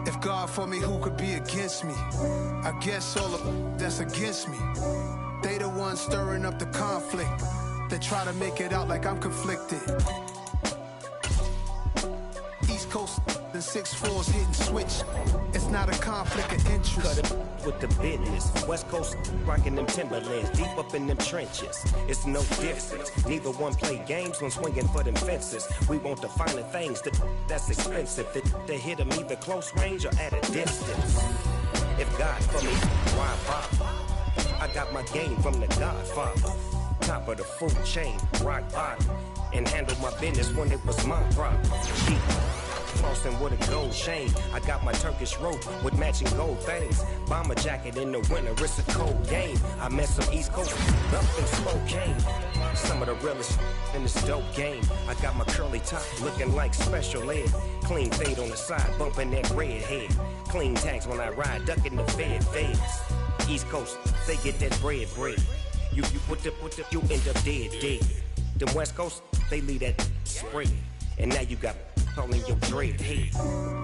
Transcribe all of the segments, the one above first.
If God for me, who could be against me? I guess all of that's against me. They the ones stirring up the conflict. They try to make it out like I'm conflicted. East Coast and 6'4's hitting switch. It's not a conflict of interest. Cut it with the business. West Coast rocking them Timberlands, deep up in them trenches. It's no difference. Neither one play games when swinging for them fences. We want the finer things that's expensive. They hit them either close range or at a distance. If God for me, why bother? I got my game from the Godfather. Top of the food chain, rock bottom. And handle my business when it was my problem. Flossing with a gold chain. I got my Turkish rope with matching gold things. Bomber jacket in the winter, it's a cold game. I met some East Coast up in Spokane. Some of the realest in this dope game. I got my curly top looking like special ed. Clean fade on the side, bumping that red head. Clean tags when I ride, ducking the feds. East Coast, they get that bread. You end up dead. Them West Coast, they leave that spread. And now you got all in your dread head.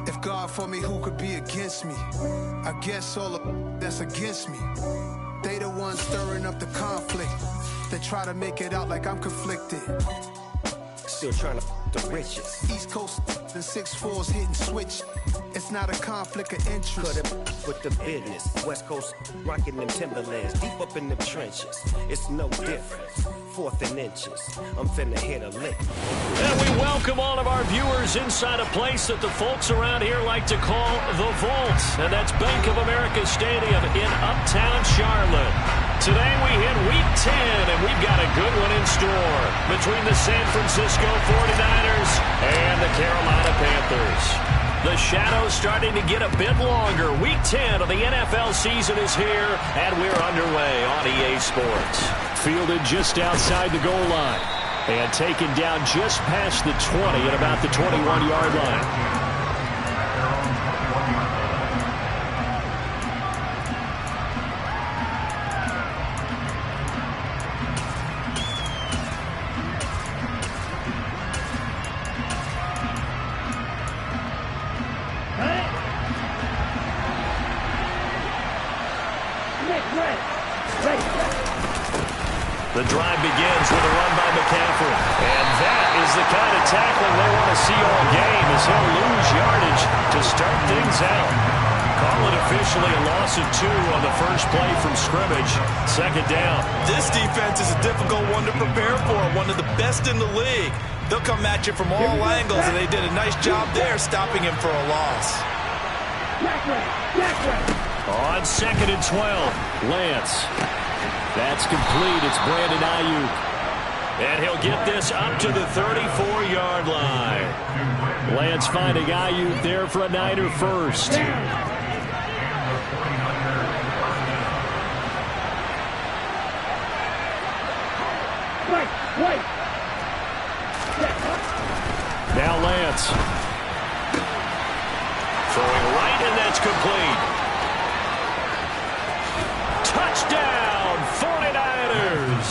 If God for me, who could be against me? I guess all of that's against me. They the ones stirring up the conflict. They try to make it out like I'm conflicted. Still trying to the riches. East Coast and 6'4's hitting switch. It's not a conflict of interest. Cut it with the business. West Coast rocking them Timberlands, deep up in them trenches. It's no difference. 4th and inches. I'm finna hit a lick. And we welcome all of our viewers inside a place that the folks around here like to call the Vault. And that's Bank of America Stadium in Uptown Charlotte. Today we hit Week 10, and we've got a good one in store between the San Francisco 49ers and the Carolina Panthers. The shadow's starting to get a bit longer. Week 10 of the NFL season is here, and we're underway on EA Sports. Fielded just outside the goal line and taken down just past the 20 at about the 21-yard line. The drive begins with a run by McCaffrey. And that is the kind of tackling they want to see all game, as he'll lose yardage to start things out. Call it officially a loss of 2 on the first play from scrimmage. 2nd down. This defense is a difficult one to prepare for, one of the best in the league. They'll come at you from all angles, and they did a nice job there stopping him for a loss. On 2nd and 12, Lance. That's complete. It's Brandon Ayuk. And he'll get this up to the 34-yard line. Lance finding Ayuk there for a Niner first. Now Lance. Throwing right, and that's complete. Touchdown, 49ers!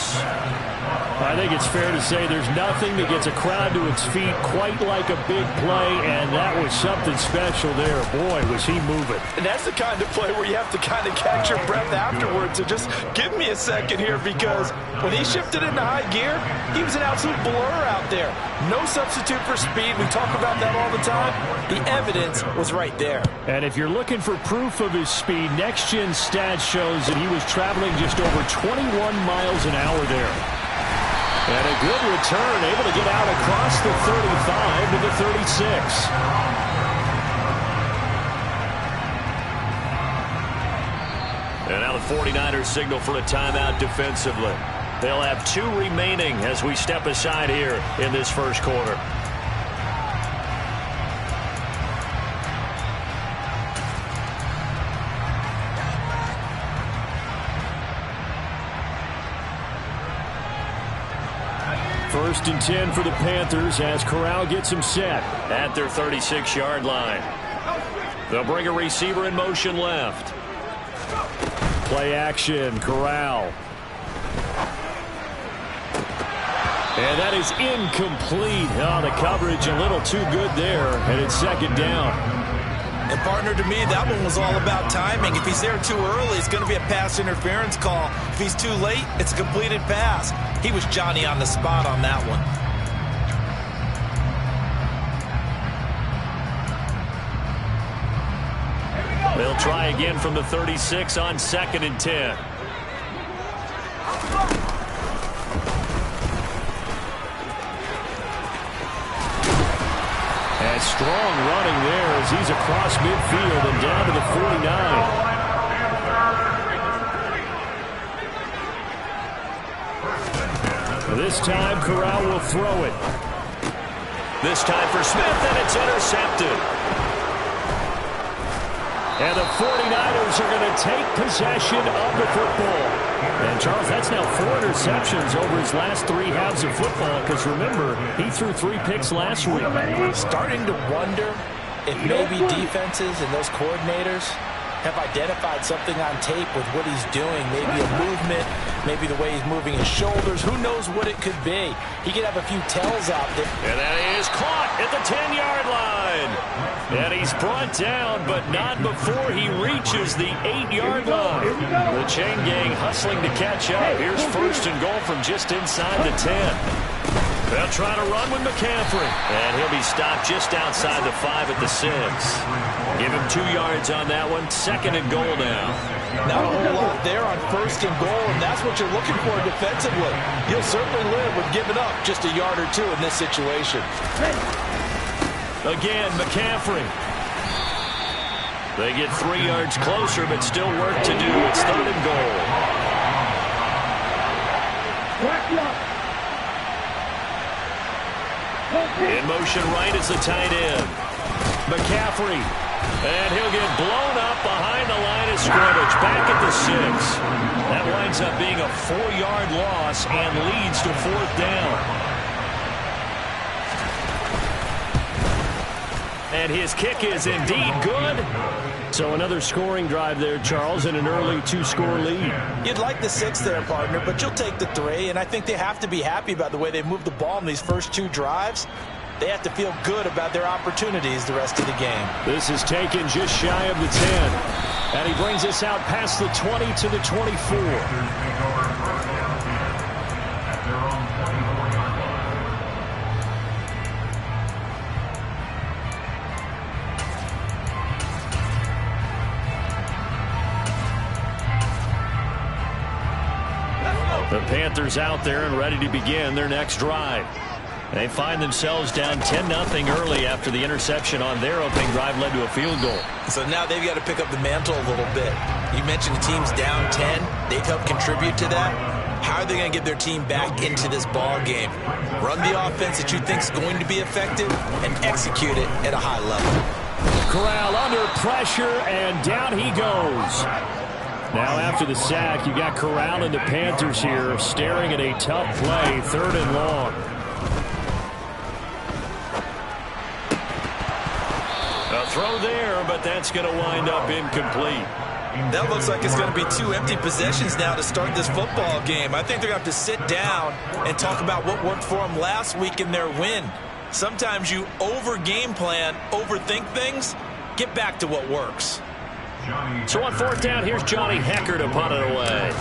I think it's fair to say there's nothing that gets a crowd to its feet quite like a big play, and that was something special there. Boy, was he moving. And that's the kind of play where you have to kind of catch your breath afterwards. So just give me a second here, because when he shifted into high gear, he was an absolute blur out there. No substitute for speed. We talk about that all the time. The evidence was right there. And if you're looking for proof of his speed, Next Gen Stats shows that he was traveling just over 21 miles an hour there. And a good return, able to get out across the 35 to the 36. And now the 49ers signal for a timeout defensively. They'll have 2 remaining as we step aside here in this first quarter. First and 10 for the Panthers as Corral gets him set at their 36-yard line. They'll bring a receiver in motion left. Play action, Corral. And that is incomplete. Oh, the coverage a little too good there, and it's second down. And partner, to me, that one was all about timing. If he's there too early, it's going to be a pass interference call. If he's too late, it's a completed pass. He was Johnny on the spot on that one. They'll try again from the 36 on 2nd and 10. And strong running there as he's across midfield and down to the 49. This time, Corral will throw it. This time for Smith, and it's intercepted. And the 49ers are going to take possession of the football. And, Charles, that's now 4 interceptions over his last 3 halves of football because, remember, he threw 3 picks last week. Starting to wonder if maybe defenses and those coordinators have identified something on tape with what he's doing. Maybe a movement, maybe the way he's moving his shoulders. Who knows what it could be? He could have a few tells out there. And that is caught at the 10-yard line. And he's brought down, but not before he reaches the 8-yard line. The chain gang hustling to catch up. Here's 1st and goal from just inside the 10. They'll try to run with McCaffrey. And he'll be stopped just outside the 5 at the 6. Give him 2 yards on that one. 2nd and goal now. Not a whole lot there on 1st and goal, and that's what you're looking for defensively. You'll certainly live with giving up just a yard or 2 in this situation. Again, McCaffrey. They get 3 yards closer, but still work to do. It's 3rd and goal. In motion right is the tight end. McCaffrey. And he'll get blown up behind the line of scrimmage. Back at the 6. That winds up being a 4-yard loss and leads to 4th down. And his kick is indeed good. So another scoring drive there, Charles, and an early 2-score lead. You'd like the 6 there, partner, but you'll take the 3, and I think they have to be happy about the way they've moved the ball in these first 2 drives. They have to feel good about their opportunities the rest of the game. This is taken just shy of the 10. And he brings us out past the 20 to the 24. The Panthers out there and ready to begin their next drive. They find themselves down 10-0 early after the interception on their opening drive led to a field goal. So now they've got to pick up the mantle a little bit. You mentioned the team's down 10. They've helped contribute to that. How are they going to get their team back into this ball game? Run the offense that you think is going to be effective and execute it at a high level. Corral under pressure, and down he goes. Now after the sack, you got Corral and the Panthers here staring at a tough play, 3rd and long. A throw there, but that's going to wind up incomplete. That looks like it's going to be 2 empty possessions now to start this football game. I think they're going to have to sit down and talk about what worked for them last week in their win. Sometimes you over-game plan, overthink things. Get back to what works. So on 4th down, here's Johnny Hecker to punt it away.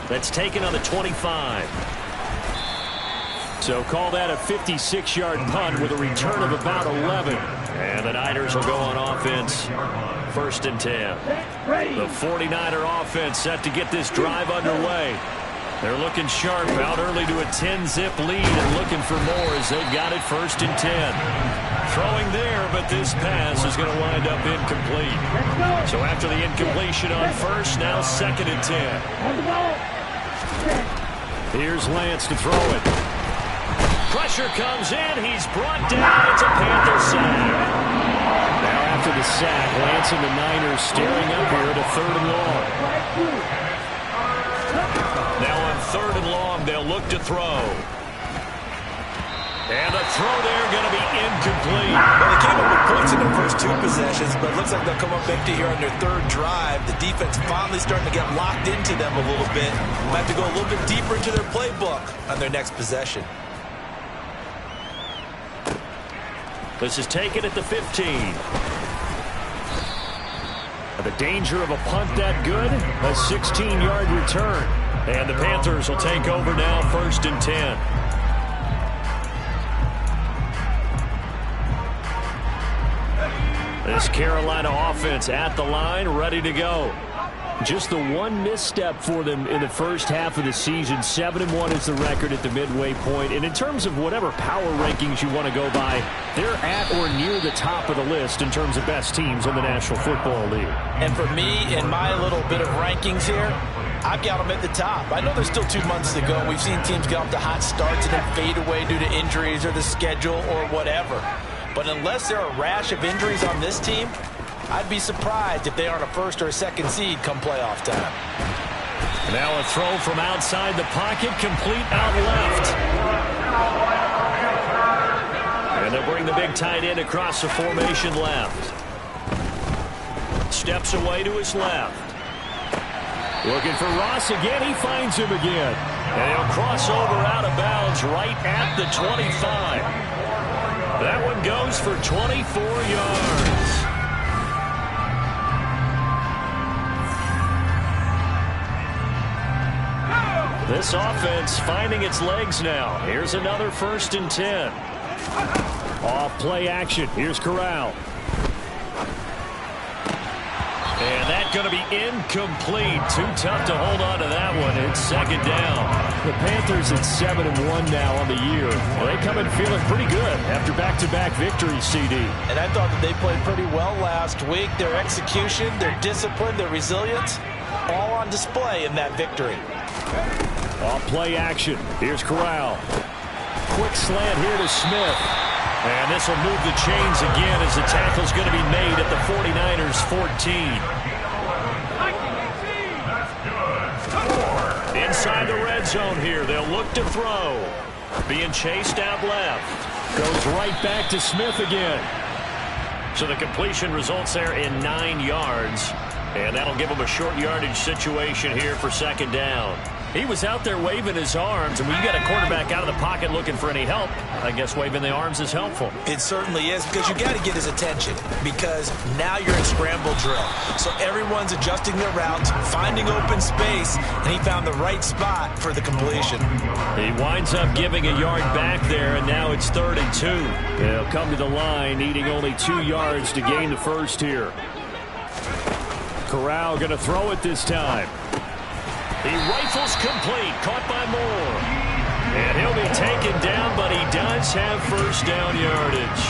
That's taken on the 25. So call that a 56-yard punt with a return of about 11. And the Niners will go on offense. 1st and 10. The 49er offense set to get this drive underway. They're looking sharp, out early to a 10-zip lead and looking for more as they've got it 1st and 10. Throwing there, but this pass is going to wind up incomplete. So after the incompletion on 1st, now 2nd and 10. Here's Lance to throw it. Pressure comes in. He's brought down. It's a Panther sack. Now after the sack, Lance and the Niners staring up here at a 3rd and long. Now on 3rd and long, they'll look to throw. And the throw there going to be incomplete. Well, they came up with points in their first 2 possessions, but it looks like they'll come up empty here on their 3rd drive. The defense finally starting to get locked into them a little bit. Might have to go a little bit deeper into their playbook on their next possession. This is taken at the 15. The danger of a punt that good, a 16-yard return. And the Panthers will take over now, 1st and 10. This Carolina offense at the line, ready to go. Just the one misstep for them in the first half of the season. 7-1 is the record at the midway point. And in terms of whatever power rankings you want to go by, they're at or near the top of the list in terms of best teams in the National Football League. And for me, in my little bit of rankings here, I've got them at the top. I know there's still 2 months to go. We've seen teams get off to hot starts and then fade away due to injuries or the schedule or whatever. But unless there are a rash of injuries on this team, I'd be surprised if they aren't a 1st or a 2nd seed come playoff time. Now a throw from outside the pocket, complete out left. And they'll bring the big tight end across the formation left. Steps away to his left. Looking for Ross again. He finds him again. And he'll cross over out of bounds right at the 25. That one goes for 24 yards. This offense finding its legs now. Here's another 1st and 10. Off play action. Here's Corral. And that's going to be incomplete. Too tough to hold on to that one. It's 2nd down. The Panthers at 7-1 now on the year. Well, they come in feeling pretty good after back-to-back victories, CD. And I thought that they played pretty well last week. Their execution, their discipline, their resilience, all on display in that victory. Off play action. Here's Corral. Quick slant here to Smith. And this will move the chains again as the tackle's going to be made at the 49ers 14. Inside the red zone here. They'll look to throw. Being chased out left. Goes right back to Smith again. So the completion results there in 9 yards. And that'll give him a short yardage situation here for 2nd down. He was out there waving his arms, and when you got a quarterback out of the pocket looking for any help, I guess waving the arms is helpful. It certainly is, because you got to get his attention, because now you're in scramble drill. So everyone's adjusting their routes, finding open space, and he found the right spot for the completion. He winds up giving a yard back there, and now it's 3rd and 2. They'll come to the line, needing only 2 yards to gain the first here. Corral going to throw it this time. He rifles complete, caught by Moore. And he'll be taken down, but he does have 1st down yardage.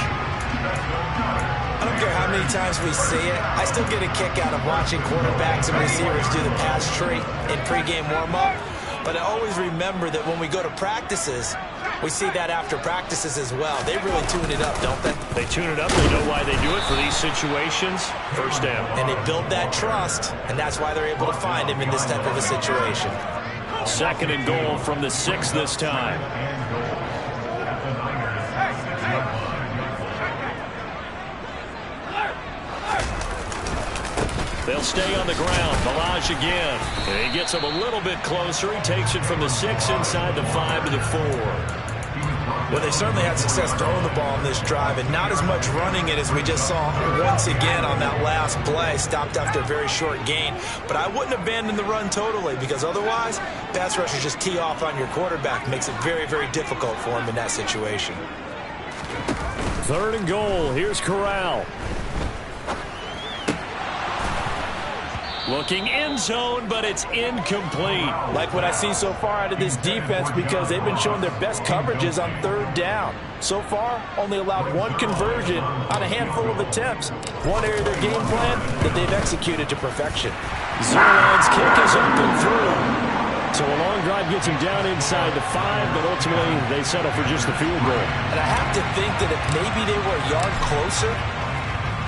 I don't care how many times we see it. I still get a kick out of watching quarterbacks and receivers do the pass tree in pregame warm-up. But I always remember that when we go to practices, we see that after practices as well. They really tune it up, don't they? They tune it up. They know why they do it for these situations. 1st down. And they build that trust, and that's why they're able to find him in this type of a situation. 2nd and goal from the 6 this time. They'll stay on the ground. Balaj again. And he gets him a little bit closer. He takes it from the 6 inside the 5 to the 4. Well, they certainly had success throwing the ball on this drive, and not as much running it as we just saw once again on that last play. Stopped after a very short gain. But I wouldn't abandon the run totally, because otherwise, pass rushers just tee off on your quarterback. Makes it very, very difficult for him in that situation. 3rd and goal. Here's Corral. Looking end zone, but it's incomplete. Like what I see so far out of this defense, because they've been showing their best coverages on 3rd down. So far, only allowed 1 conversion on a handful of attempts. One area of their game plan that they've executed to perfection. Zerline's kick is up and through. So a long drive gets him down inside the 5, but ultimately they settle for just the field goal. And I have to think that if maybe they were a yard closer,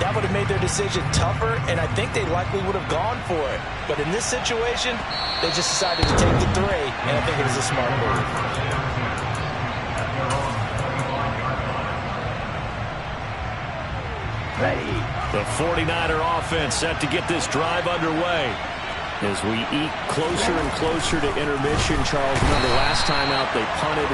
that would have made their decision tougher, and I think they likely would have gone for it. But in this situation, they just decided to take the 3, and I think it was a smart move. The 49er offense set to get this drive underway. As we eke closer and closer to intermission, Charles, remember last time out they punted.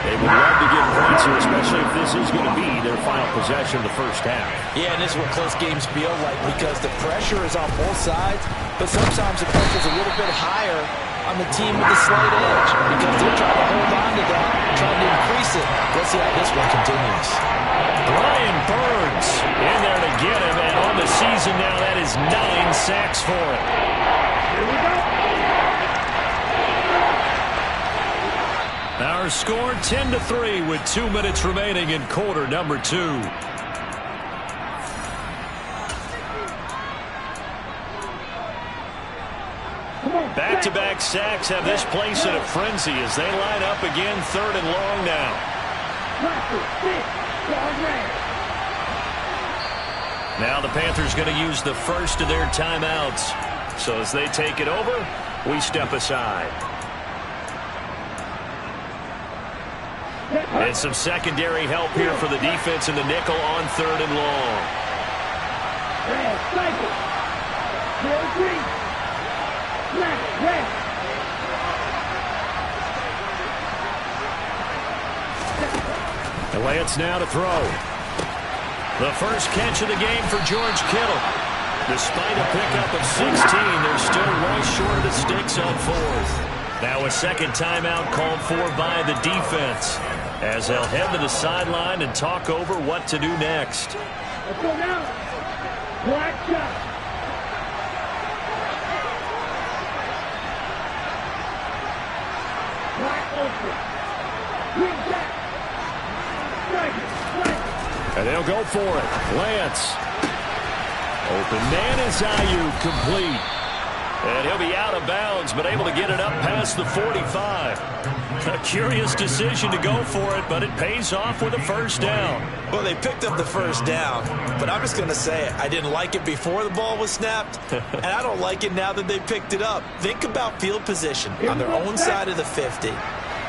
They would love to get points here, especially if this is going to be their final possession of the first half. Yeah, and this is what close games feel like because the pressure is on both sides, but sometimes the pressure is a little bit higher on the team with the slight edge because they're trying to hold on to that, trying to increase it. Let's see how this one continues. Brian Burns in there to get him, and on the season now, that is 9 sacks for him. Our score 10-3 with 2 minutes remaining in quarter number 2. Back-to-back sacks have this place in a frenzy as they line up again, 3rd and long now. Now the Panthers going to use the first of their timeouts. So as they take it over, we step aside. And some secondary help here for the defense in the nickel on 3rd and long. And Lance now to throw. The first catch of the game for George Kittle. Despite a pickup of 16, they're still well short of the sticks on 4th. Now a second timeout called for by the defense as they'll head to the sideline and talk over what to do next. Let's go now. Black shot. Black open. Green back. And they'll go for it. Lance. Open man is Ayuk, complete. And he'll be out of bounds, but able to get it up past the 45. A curious decision to go for it, but it pays off with a first down. Well, they picked up the first down, but I'm just going to say it. I didn't like it before the ball was snapped, and I don't like it now that they picked it up. Think about field position on their own side of the 50.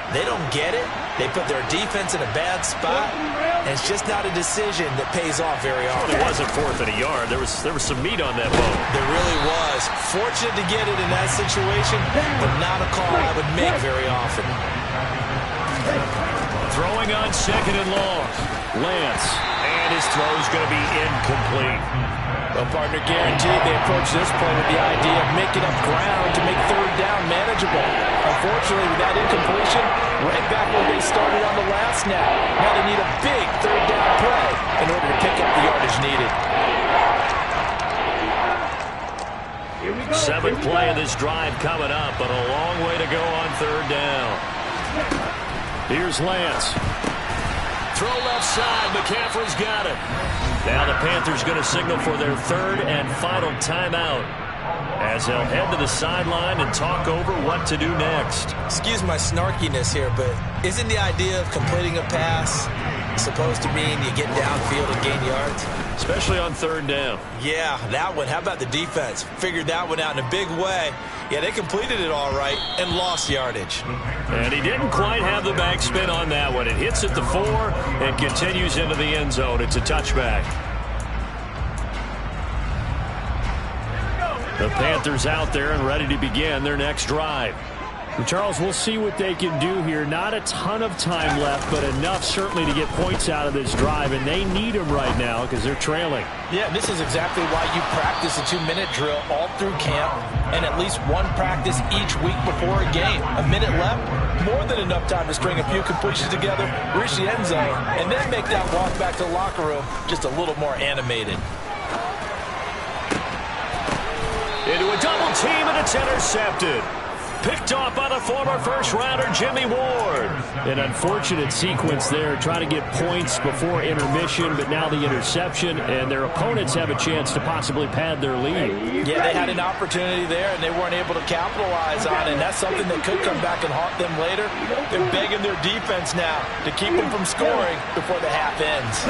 They don't get it. They put their defense in a bad spot, and it's just not a decision that pays off very often. It wasn't 4th and a yard. There was some meat on that ball. There really was. Fortunate to get it in that situation, but not a call I would make very often. Throwing on 2nd and long. Lance. And his throw is going to be incomplete. Well, partner, guaranteed they approach this play with the idea of making up ground to make 3rd down manageable. Unfortunately, with that incompletion, right back where they started on the last snap. Now they need a big 3rd down play in order to pick up the yardage needed. 7th play of this drive coming up, but a long way to go on 3rd down. Here's Lance. Throw left side. McCaffrey's got it. Now the Panthers going to signal for their 3rd and final timeout as they'll head to the sideline and talk over what to do next. Excuse my snarkiness here, but isn't the idea of completing a pass supposed to mean you get downfield and gain yards? Especially on 3rd down. Yeah, that one. How about the defense? Figured that one out in a big way. Yeah, they completed it all right and lost yardage. And he didn't quite have the backspin on that one. It hits at the 4 and continues into the end zone. It's a touchback. The Panthers out there and ready to begin their next drive. Charles, we'll see what they can do here. Not a ton of time left, but enough certainly to get points out of this drive, and they need them right now because they're trailing. Yeah, this is exactly why you practice a 2-minute drill all through camp and at least one practice each week before a game. A minute left, more than enough time to string a few completions together, reach the end zone, and then make that walk back to the locker room just a little more animated. Into a double team, and it's intercepted. Picked off by the former first-rounder Jimmy Ward. An unfortunate sequence there, trying to get points before intermission, but now the interception, and their opponents have a chance to possibly pad their lead. Yeah, they had an opportunity there, and they weren't able to capitalize on it, and that's something that could come back and haunt them later. They're begging their defense now to keep them from scoring before the half ends.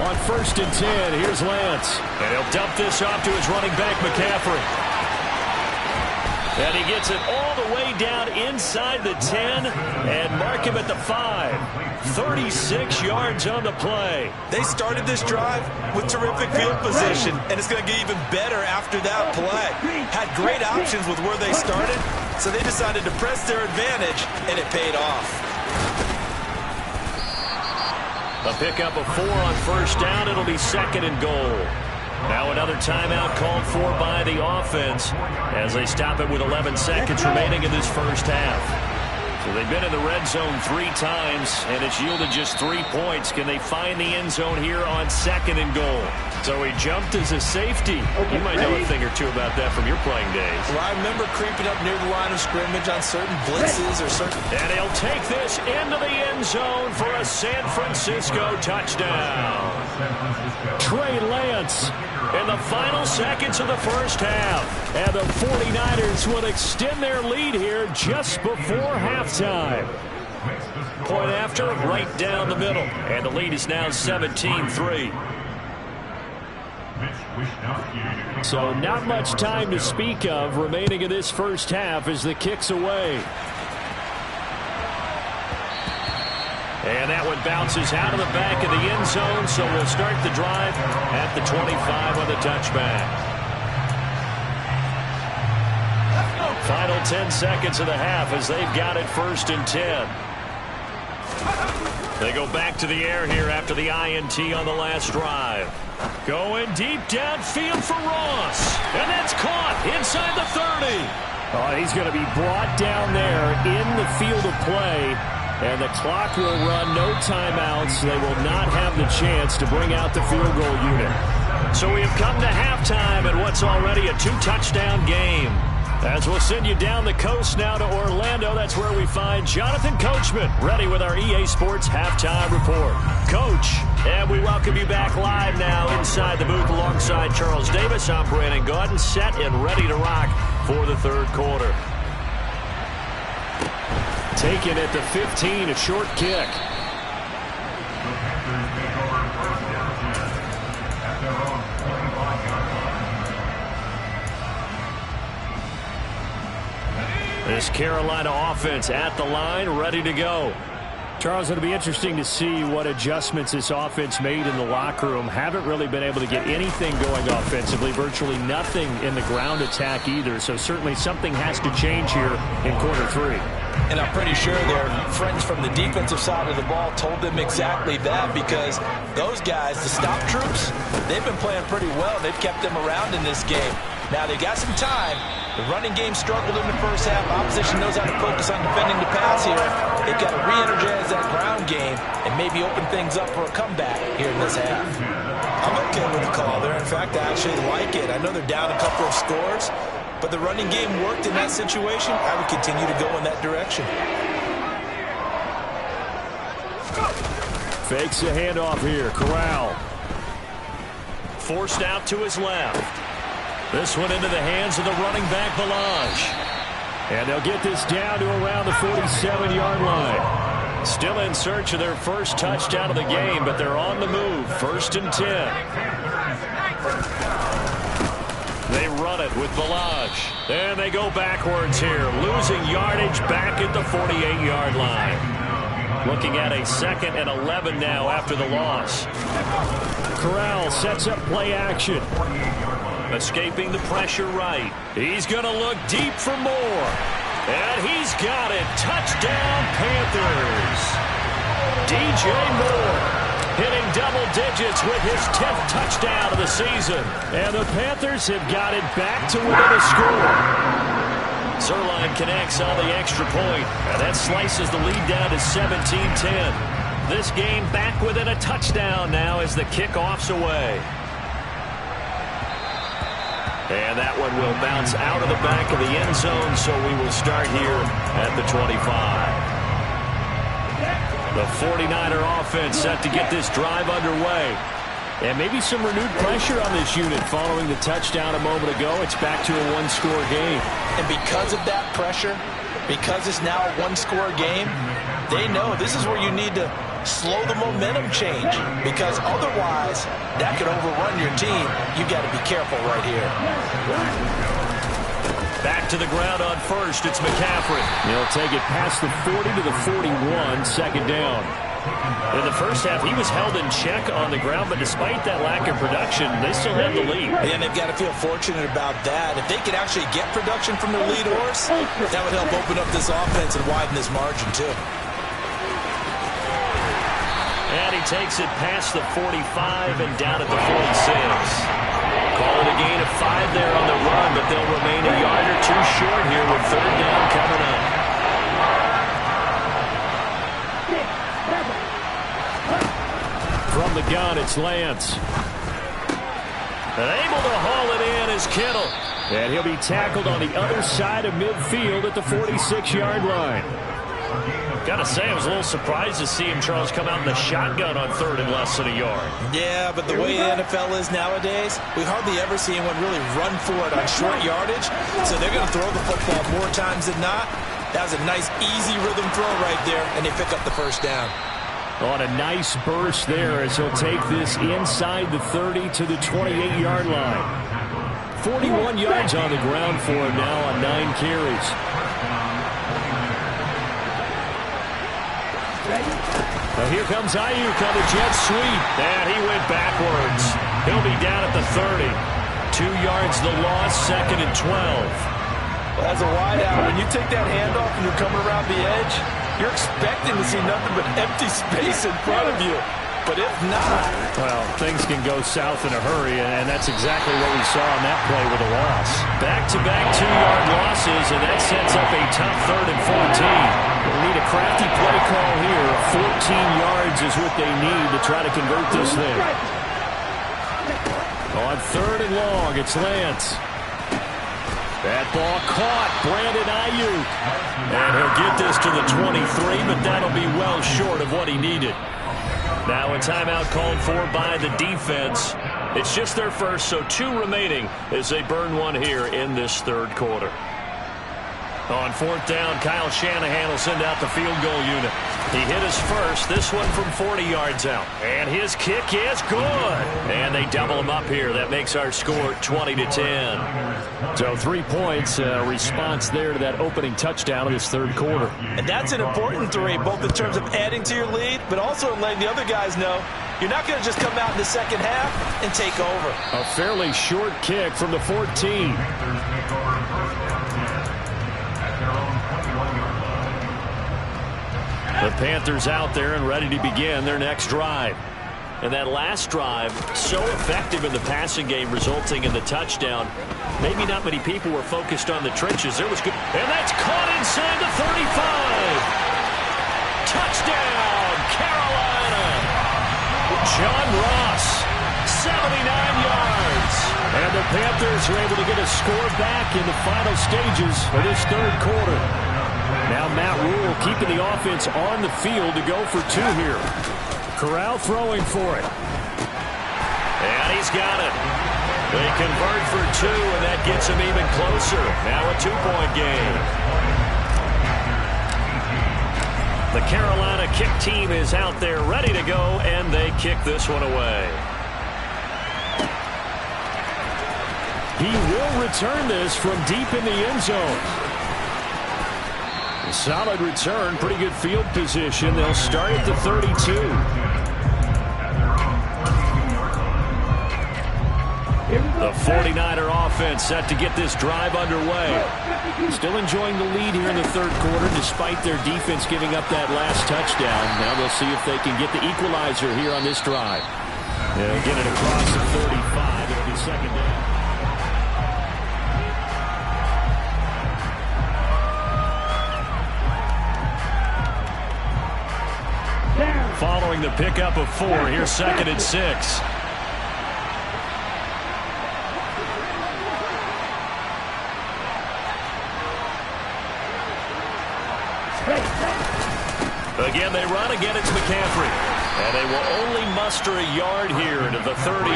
On 1st and 10, here's Lance. And he'll dump this off to his running back, McCaffrey. And he gets it all the way down inside the 10 and mark him at the 5. 36 yards on the play. They started this drive with terrific field position, and it's going to get even better after that play. Had great options with where they started, so they decided to press their advantage, and it paid off. A pickup of 4 on first down. It'll be 2nd and goal. Now another timeout called for by the offense as they stop it with 11 seconds remaining in this first half. So they've been in the red zone 3 times, and it's yielded just 3 points. Can they find the end zone here on 2nd and goal? So he jumped as a safety. You might know a thing or two about that from your playing days. Well, I remember creeping up near the line of scrimmage on certain blitzes or certain... And he'll take this into the end zone for a San Francisco touchdown. Trey Lance in the final seconds of the first half. And the 49ers will extend their lead here just before halftime. Point after, right down the middle. And the lead is now 17-3. So not much time to speak of remaining in this first half as the kick's away. And that one bounces out of the back of the end zone, so we'll start the drive at the 25 on the touchback. Final 10 seconds of the half as they've got it 1st and 10. They go back to the air here after the INT on the last drive. Going deep downfield for Ross. And that's caught inside the 30. Oh, he's going to be brought down there in the field of play. And the clock will run, no timeouts. They will not have the chance to bring out the field goal unit. So we have come to halftime in what's already a 2-touchdown game. As we'll send you down the coast now to Orlando, that's where we find Jonathan Coachman, ready with our EA Sports Halftime Report. Coach, and we welcome you back live now inside the booth alongside Charles Davis. I'm Brandon Gaudin, set and ready to rock for the 3rd quarter. Taken at the 15, a short kick. This Carolina offense at the line, ready to go. Charles, it'll be interesting to see what adjustments this offense made in the locker room. Haven't really been able to get anything going offensively, virtually nothing in the ground attack either. So certainly something has to change here in quarter 3. And I'm pretty sure their friends from the defensive side of the ball told them exactly that, because those guys, the stop troops, they've been playing pretty well. They've kept them around in this game. Now, they got some time. The running game struggled in the first half. Opposition knows how to focus on defending the pass here. They've got to re-energize that ground game and maybe open things up for a comeback here in this half. I'm okay with the call there. In fact, I actually like it. I know they're down a couple of scores, but the running game worked in that situation. I would continue to go in that direction. Fakes the handoff here. Corral. Forced out to his left. This one into the hands of the running back, Balaj. And they'll get this down to around the 47-yard line. Still in search of their first touchdown of the game, but they're on the move. 1st and 10. They run it with Balaj. And they go backwards here, losing yardage back at the 48-yard line. Looking at a 2nd and 11 now after the loss. Corral sets up play action. Escaping the pressure right. He's going to look deep for more. And he's got it. Touchdown, Panthers. DJ Moore hitting double digits with his 10th touchdown of the season. And the Panthers have got it back to within a score. Zerline connects on the extra point, and that slices the lead down to 17-10. This game back within a touchdown now as the kickoff's away. And that one will bounce out of the back of the end zone, so we will start here at the 25. The 49er offense set to get this drive underway. And maybe some renewed pressure on this unit following the touchdown a moment ago. It's back to a 1-score game. And because of that pressure, because it's now a 1-score game, they know this is where you need to slow the momentum change, because otherwise that could overrun your team. You got to be careful right here. Back to the ground on first. It's McCaffrey. He'll take it past the 40 to the 41, second down. In the first half, he was held in check on the ground, but despite that lack of production, they still have the lead. And they've got to feel fortunate about that. If they could actually get production from their lead horse, that would help open up this offense and widen this margin, too. And he takes it past the 45 and down at the 46. Call it a gain of 5 there on the run, but they'll remain a yard or two short here with third down coming up. From the gun, it's Lance. And able to haul it in is Kittle. And he'll be tackled on the other side of midfield at the 46-yard line. Gotta say, I was a little surprised to see him, Charles, come out in the shotgun on third and less than a yard. Yeah, but the way the NFL is nowadays, we hardly ever see anyone really run for it on short yardage. So they're going to throw the football more times than not. That was a nice, easy rhythm throw right there, and they pick up the first down. On a nice burst there as he'll take this inside the 30 to the 28-yard line. 41 yards on the ground for him now on 9 carries. Now here comes Ayuk on the jet sweep. And he went backwards. He'll be down at the 30. 2 yards the loss, second and 12. Well, as a wideout, when you take that handoff and you're coming around the edge, you're expecting to see nothing but empty space in front of you. But if not... Well, things can go south in a hurry, and that's exactly what we saw on that play with a loss. Back-to-back 2-yard losses, and that sets up a tough third and 14. They need a crafty play call here. 14 yards is what they need to try to convert this thing. On third and long, it's Lance. That ball caught. Brandon Ayuk. And he'll get this to the 23, but that'll be well short of what he needed. Now a timeout called for by the defense. It's just their first, so 2 remaining as they burn one here in this third quarter. On fourth down, Kyle Shanahan will send out the field goal unit. He hit his first, this one from 40 yards out. And his kick is good. And they double him up here. That makes our score 20-10. So 3 points, response there to that opening touchdown of this third quarter. And that's an important 3, both in terms of adding to your lead, but also in letting the other guys know you're not going to just come out in the second half and take over. A fairly short kick from the 14. The Panthers out there and ready to begin their next drive. And that last drive, so effective in the passing game, resulting in the touchdown. Maybe not many people were focused on the trenches. There was good. And that's caught inside the 35. Touchdown, Carolina. John Ross, 79 yards. And the Panthers are able to get a score back in the final stages of this third quarter. Now Matt Rule keeping the offense on the field to go for 2 here. Corral throwing for it. And he's got it. They convert for 2, and that gets him even closer. Now a 2-point game. The Carolina kick team is out there ready to go, and they kick this one away. He will return this from deep in the end zone. A solid return, pretty good field position. They'll start at the 32. The 49er offense set to get this drive underway. Still enjoying the lead here in the third quarter despite their defense giving up that last touchdown. Now they'll see if they can get the equalizer here on this drive. They'll get it across the 35. It'll be second down. Following the pickup of 4, here's second and 6. Again, they run. Again, it's McCaffrey. And they will only muster a yard here to the 38.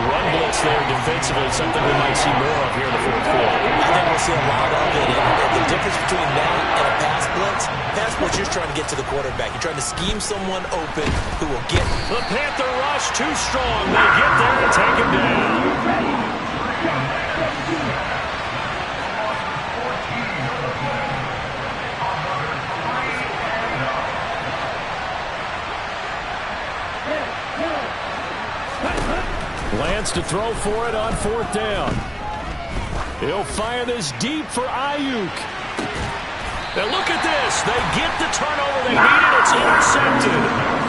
Run blitz there defensively, something we might see more of here in the fourth quarter. I think we'll see a lot of it. And the difference between that and a pass blitz, you're trying to get to the quarterback. You're trying to scheme someone open who will get. The Panther rush too strong. They get there to take him down. wants to throw for it on 4th down. He'll fire this deep for Ayuk. Now look at this. They get the turnover they needed. It's intercepted.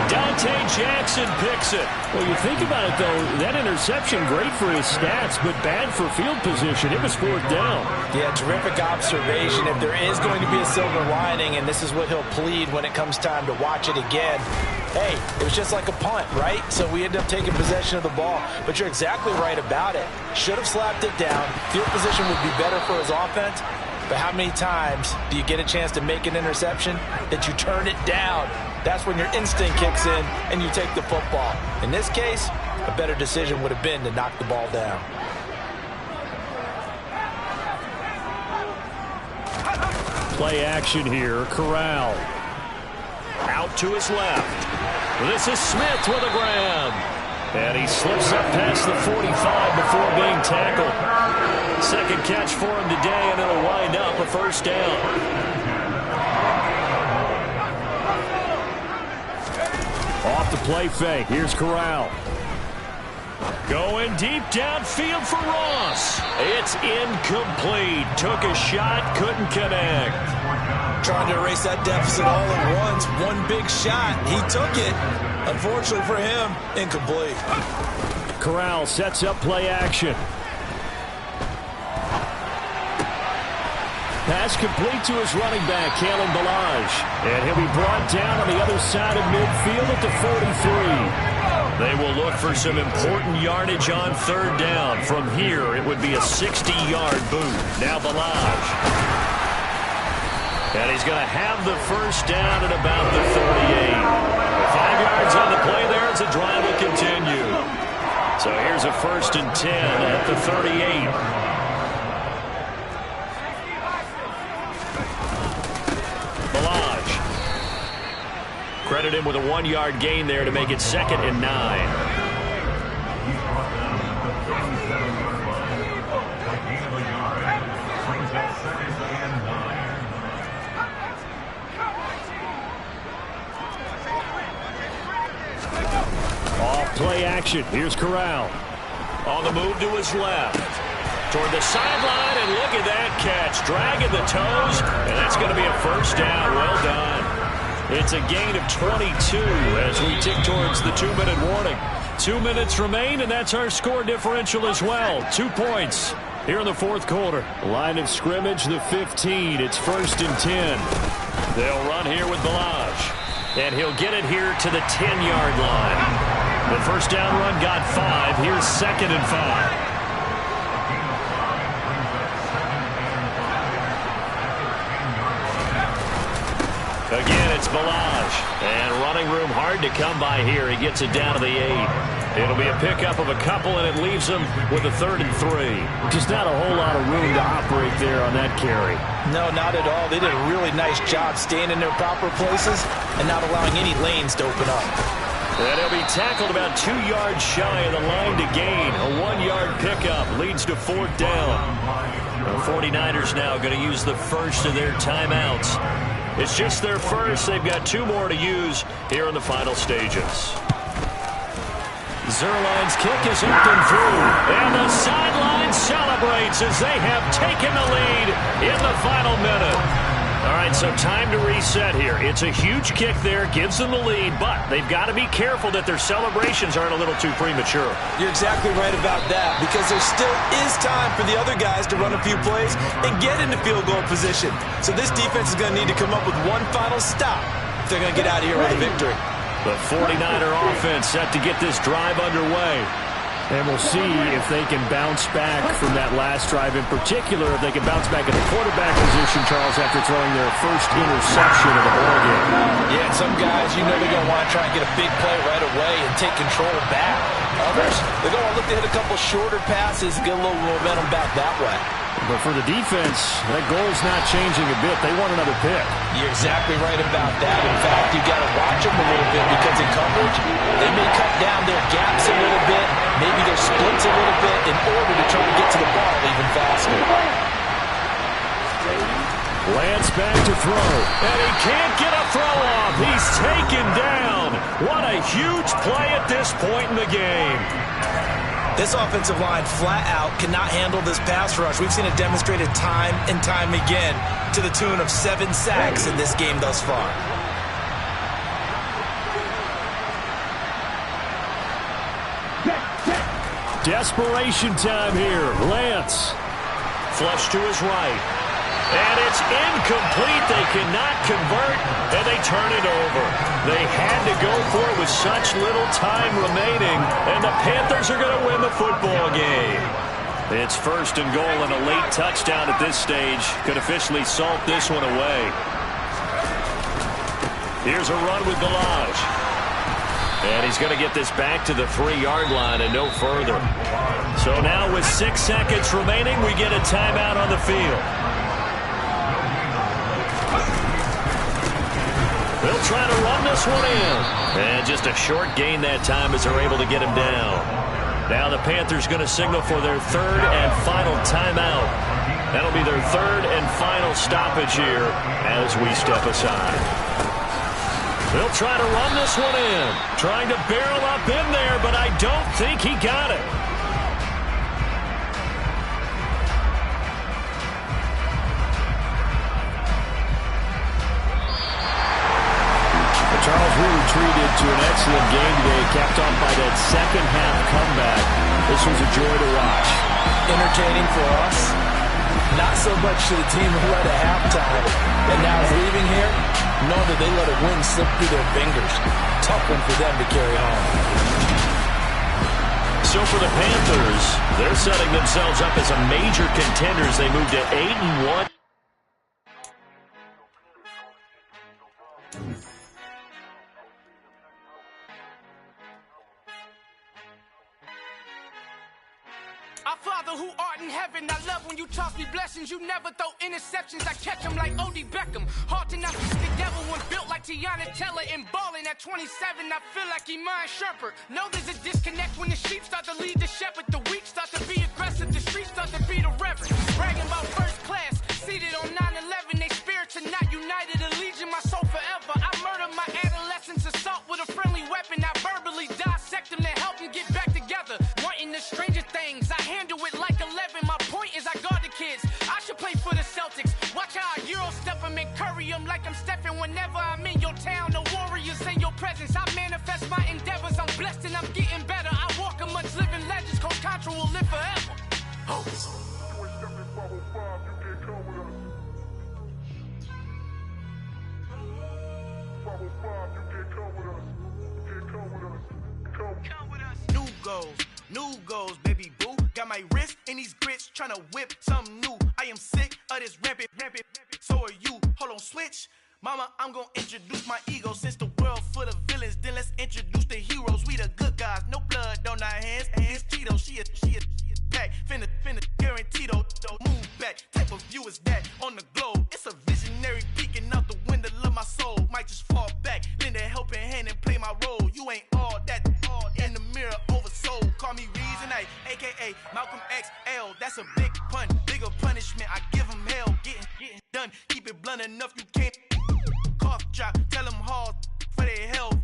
Dante Jackson picks it. Well, you think about it, though, that interception, great for his stats, but bad for field position. It was 4th down. Yeah, terrific observation. If there is going to be a silver lining, and this is what he'll plead when it comes time to watch it again, hey, it was just like a punt, right? So we end up taking possession of the ball. But you're exactly right about it. Should have slapped it down. Field position would be better for his offense. But how many times do you get a chance to make an interception that you turn it down? That's when your instinct kicks in and you take the football. In this case, a better decision would have been to knock the ball down. Play action here. Corral. Out to his left. This is Smith with a grab. And he slips up past the 45 before being tackled. Second catch for him today, and it'll wind up a 1st down. Off the play fake. Here's Corral. Going deep downfield for Ross. It's incomplete. Took a shot, couldn't connect. Trying to erase that deficit all at once. One big shot. He took it. Unfortunately for him, incomplete. Corral sets up play action. Pass complete to his running back, Kalen Ballage. And he'll be brought down on the other side of midfield at the 43. They will look for some important yardage on 3rd down. From here, it would be a 60-yard boot. Now Ballage. And he's going to have the 1st down at about the 38. 5 yards on the play there as the drive will continue. So here's a 1st and 10 at the 38. Credit him with a 1-yard gain there to make it 2nd and 9. Off play action. Here's Corral. On the move to his left. Toward the sideline, and look at that catch. Dragging the toes, and that's going to be a 1st down. Well done. It's a gain of 22 as we tick towards the 2-minute warning. 2 minutes remain, and that's our score differential as well. 2 points here in the 4th quarter. Line of scrimmage, the 15. It's 1st and 10. They'll run here with Ballage. And he'll get it here to the 10-yard line. The 1st down run got 5. Here's 2nd and 5. Again, it's Ballage. And running room hard to come by here. He gets it down to the 8. It'll be a pickup of a couple, and it leaves him with a 3rd and 3. Just not a whole lot of room to operate there on that carry. No, not at all. They did a really nice job staying in their proper places and not allowing any lanes to open up. And he'll be tackled about 2 yards shy of the line to gain. A 1-yard pickup leads to 4th down. The 49ers now going to use the first of their timeouts. It's just their first. They've got 2 more to use here in the final stages. Zerline's kick is up and through. And the sideline celebrates as they have taken the lead in the final minute. All right, so time to reset here. It's a huge kick there, gives them the lead, but they've got to be careful that their celebrations aren't a little too premature. You're exactly right about that, because there still is time for the other guys to run a few plays and get into field goal position. So this defense is going to need to come up with one final stop if they're going to get out of here with a victory. The 49er offense set to get this drive underway. And we'll see if they can bounce back from that last drive. In particular, if they can bounce back at the quarterback position, Charles, after throwing their first interception of the ball game. Yeah, and some guys, you know they're going to want to try and get a big play right away and take control back. Others, they're going to look to hit a couple shorter passes, get a little momentum back that way. But for the defense, that goal's not changing a bit. They want another pick. You're exactly right about that. In fact, you've got to watch them a little bit, because in coverage, they may cut down their gaps a little bit, maybe their splits a little bit, in order to try to get to the ball even faster. Lance back to throw, and he can't get a throw off. He's taken down. What a huge play at this point in the game. This offensive line flat out cannot handle this pass rush. We've seen it demonstrated time and time again to the tune of 7 sacks in this game thus far. Desperation time here. Lance. Flush to his right. And it's incomplete. They cannot convert, and they turn it over. They had to go for it with such little time remaining, and the Panthers are going to win the football game. It's 1st and goal, and a late touchdown at this stage could officially salt this one away. Here's a run with Galage. And he's going to get this back to the 3-yard line and no further. So now with 6 seconds remaining, we get a timeout on the field. They'll try to run this one in. And just a short gain that time as they're able to get him down. Now the Panthers going to signal for their 3rd and final timeout. That'll be their 3rd and final stoppage here as we step aside. They'll try to run this one in. Trying to barrel up in there, but I don't think he got it. Charles, we retreated to an excellent game today, capped off by that second-half comeback. This was a joy to watch. Entertaining for us, not so much to the team who led at halftime. And now is leaving here, knowing that they let a win slip through their fingers. Tough one for them to carry home. So for the Panthers, they're setting themselves up as a major contender as they move to 8-1. Our Father who art in heaven, I love when you toss me blessings. You never throw interceptions, I catch them like O.D. Beckham. Hard to not see the devil when built like Tiana Teller. And balling at 27, I feel like Iman Shumpert. No, there's a disconnect when the sheep start to lead the shepherd. The weak start to be aggressive, the streets start to be the reverend. Bragging about first class, seated on 9/11. They spirits are not united, a legion, my soul forever. I murder my adolescence, assault with a friendly weapon. I verbally dissect them to help them get back together. Wanting the stranger things, I handle it like 11. My point is I guard the kids. I should play for the Celtics. Watch how I Euro step them and curry them like I'm Stephen. Whenever I'm in your town, the Warriors in your presence. I manifest my endeavors. I'm blessed and I'm getting better. I walk amongst living legends. Coach Contra will live forever. New goals, baby boo. Got my wrist in these grits, tryna whip something new. I am sick of this rampant. So are you. Hold on, switch. Mama, I'm gonna introduce my ego. Since the world full of villains, then let's introduce the heroes. We the good guys, no blood on our hands. It's Tito, she a pack. Finna, guaranteed don't move back. Type of view is that on the globe. It's a visionary peeking out the window of my soul. Might just fall back, lend a helping hand and play my role. You ain't all that in the mirror oversold. Call me Reason A, a.k.a. Malcolm XL. That's a big pun, bigger punishment. I give him hell, getting done. Keep it blunt enough, you can't cough drop. Tell them hard for their health.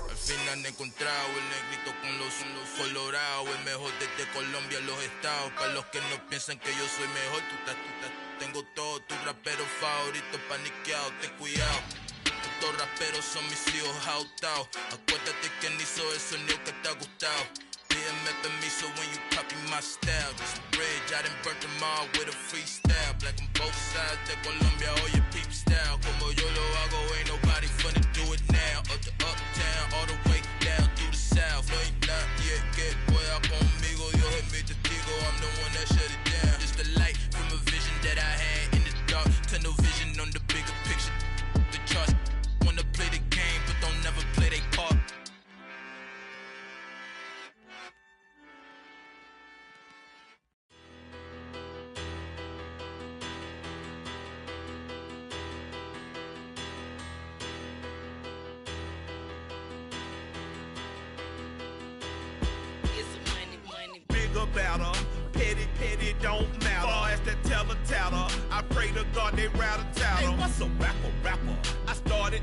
Al fin han encontrado el negrito con los colorados, el mejor desde Colombia a los estados. Para los que no piensan que yo soy mejor, tengo todo, tu rapero favorito paniqueado, ten cuidado. Estos raperos son mis hijos jautados. Acuérdate quién hizo el sonido que te ha gustado. Pídeme permiso when you copy my style. This bridge, I done burnt them all with a freestyle. Black on both sides de Colombia, oye peep style. Como yo lo hago, ain't nobody finna do it now. Up to uptown, all the way down through the south. No hay nadie que pueda conmigo, Dios es mi testigo. I'm the one that shut it down. Just the light from a vision that I had in the dark. Tunnel vision on the bigger picture. The charts wanna play the game, but don't never play their part. Better, petty don't matter. Far as the teller, I pray to God they rattle tattle. Hey, what's a rapper? I started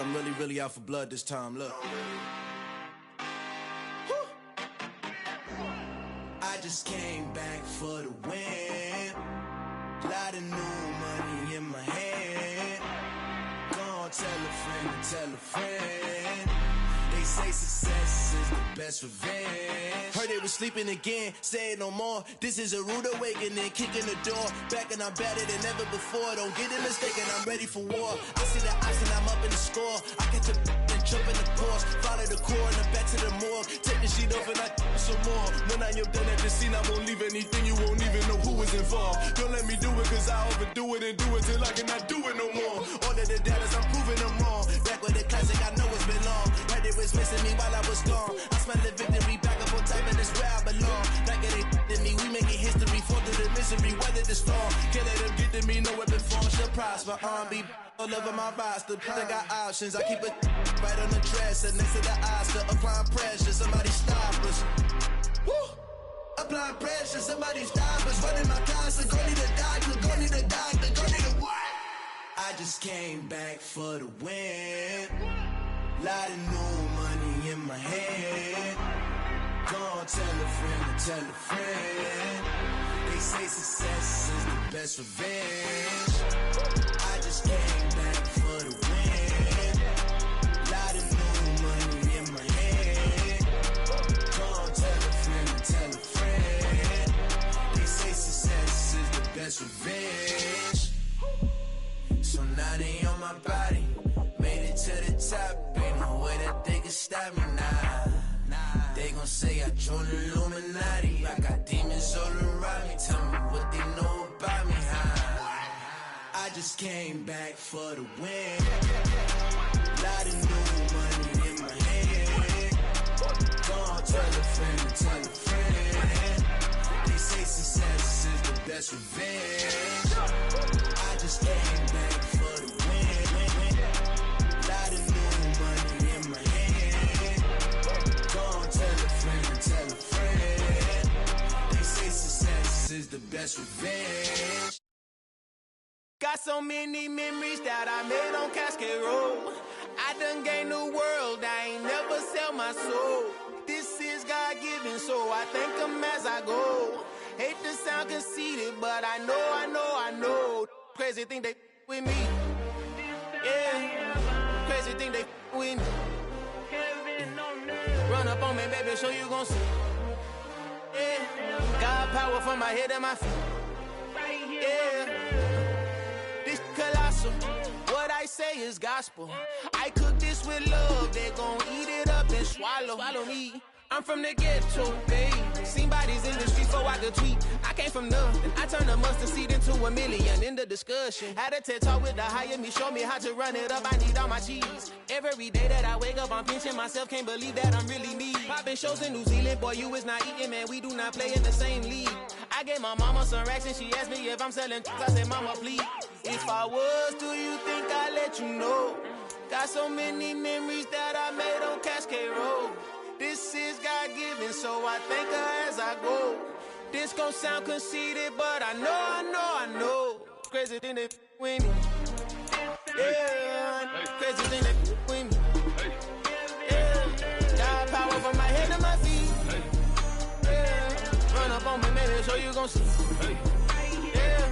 I'm really out for blood this time, look. I just came back for the win. Lot of new money in my hand. Gonna tell a friend. They say success is the best revenge. Heard they was sleeping again, say it no more. This is a rude awakening, kicking the door. Back and I'm better than ever before. Don't get it mistaken, I'm ready for war. I see the ice and I'm up in the score. I catch a and jump in the course. Follow the core and the back to the morgue. Take the sheet off and I some more. When I am done at the scene, I won't leave anything. You won't even know who was involved. Don't let me do it cause I overdo it and do it till I cannot do it no more. All of the doubters, I'm proving them wrong. Back with the classic, I know it's been long. Heard it was missing me while I was gone. I smell the victory back up on top and it's where I belong. Like it ain't to me, we making history. Fall through the misery, weather the storm. Can't let them get to me, no weapon form shall prosper. R&B all over my roster. I got options, I keep it right on the dresser. Next to the Oscar, applying pressure. Somebody stop us. Woo! Applying pressure, somebody stop us. Running my closet, go need a doctor, go need a doctor, go need a what? I just came back for the win. Lot of new money in my hand. Gonna tell a friend. They say success is the best revenge. I just came back for the win. Lot of new money in my hand. Gonna tell a friend. They say success is the best revenge. So now they on my body. Made it to the top, ain't no way that they can stop me now. They gon' say I joined the Illuminati. I got demons all around me. Tell me what they know about me, huh? I just came back for the win. Lot of new money in my hand. Gonna tell a friend. They say success is the best revenge. I just came back for the win. Lot of new money in my hand. Gonna tell a friend. They say success is the best revenge. Got so many memories that I made on Cascade Road. I done gained the world, I ain't never sell my soul. This is God-given, so I thank him as I go. Hate to sound conceited, but I know. Crazy thing they with me. Yeah, crazy thing they with me. Run up on me, baby, so you gon' see. Yeah, got power from my head and my feet. Yeah, this colossal. What I say is gospel. I cook this with love. They gon' eat it up and swallow me. I'm from the ghetto, babe. Seen bodies in the streets before I could tweet. I came from nothing. I turned a mustard seed into a million in the discussion. Had a TED talk with the higher me, show me how to run it up. I need all my cheese. Every day that I wake up, I'm pinching myself. Can't believe that I'm really me. Popping shows in New Zealand, boy, you is not eating, man. We do not play in the same league. I gave my mama some racks and she asked me if I'm selling. I said, mama, please. If I was, do you think I'd let you know? Got so many memories that I made on Cascade Road. This is God-given, so I thank her as I go. This gon' sound conceited, but I know. Crazy thing that with me. Yeah, crazy thing that with me. Yeah, got power from my head to my feet. Yeah, run up on me, maybe, so you gon' see. Yeah.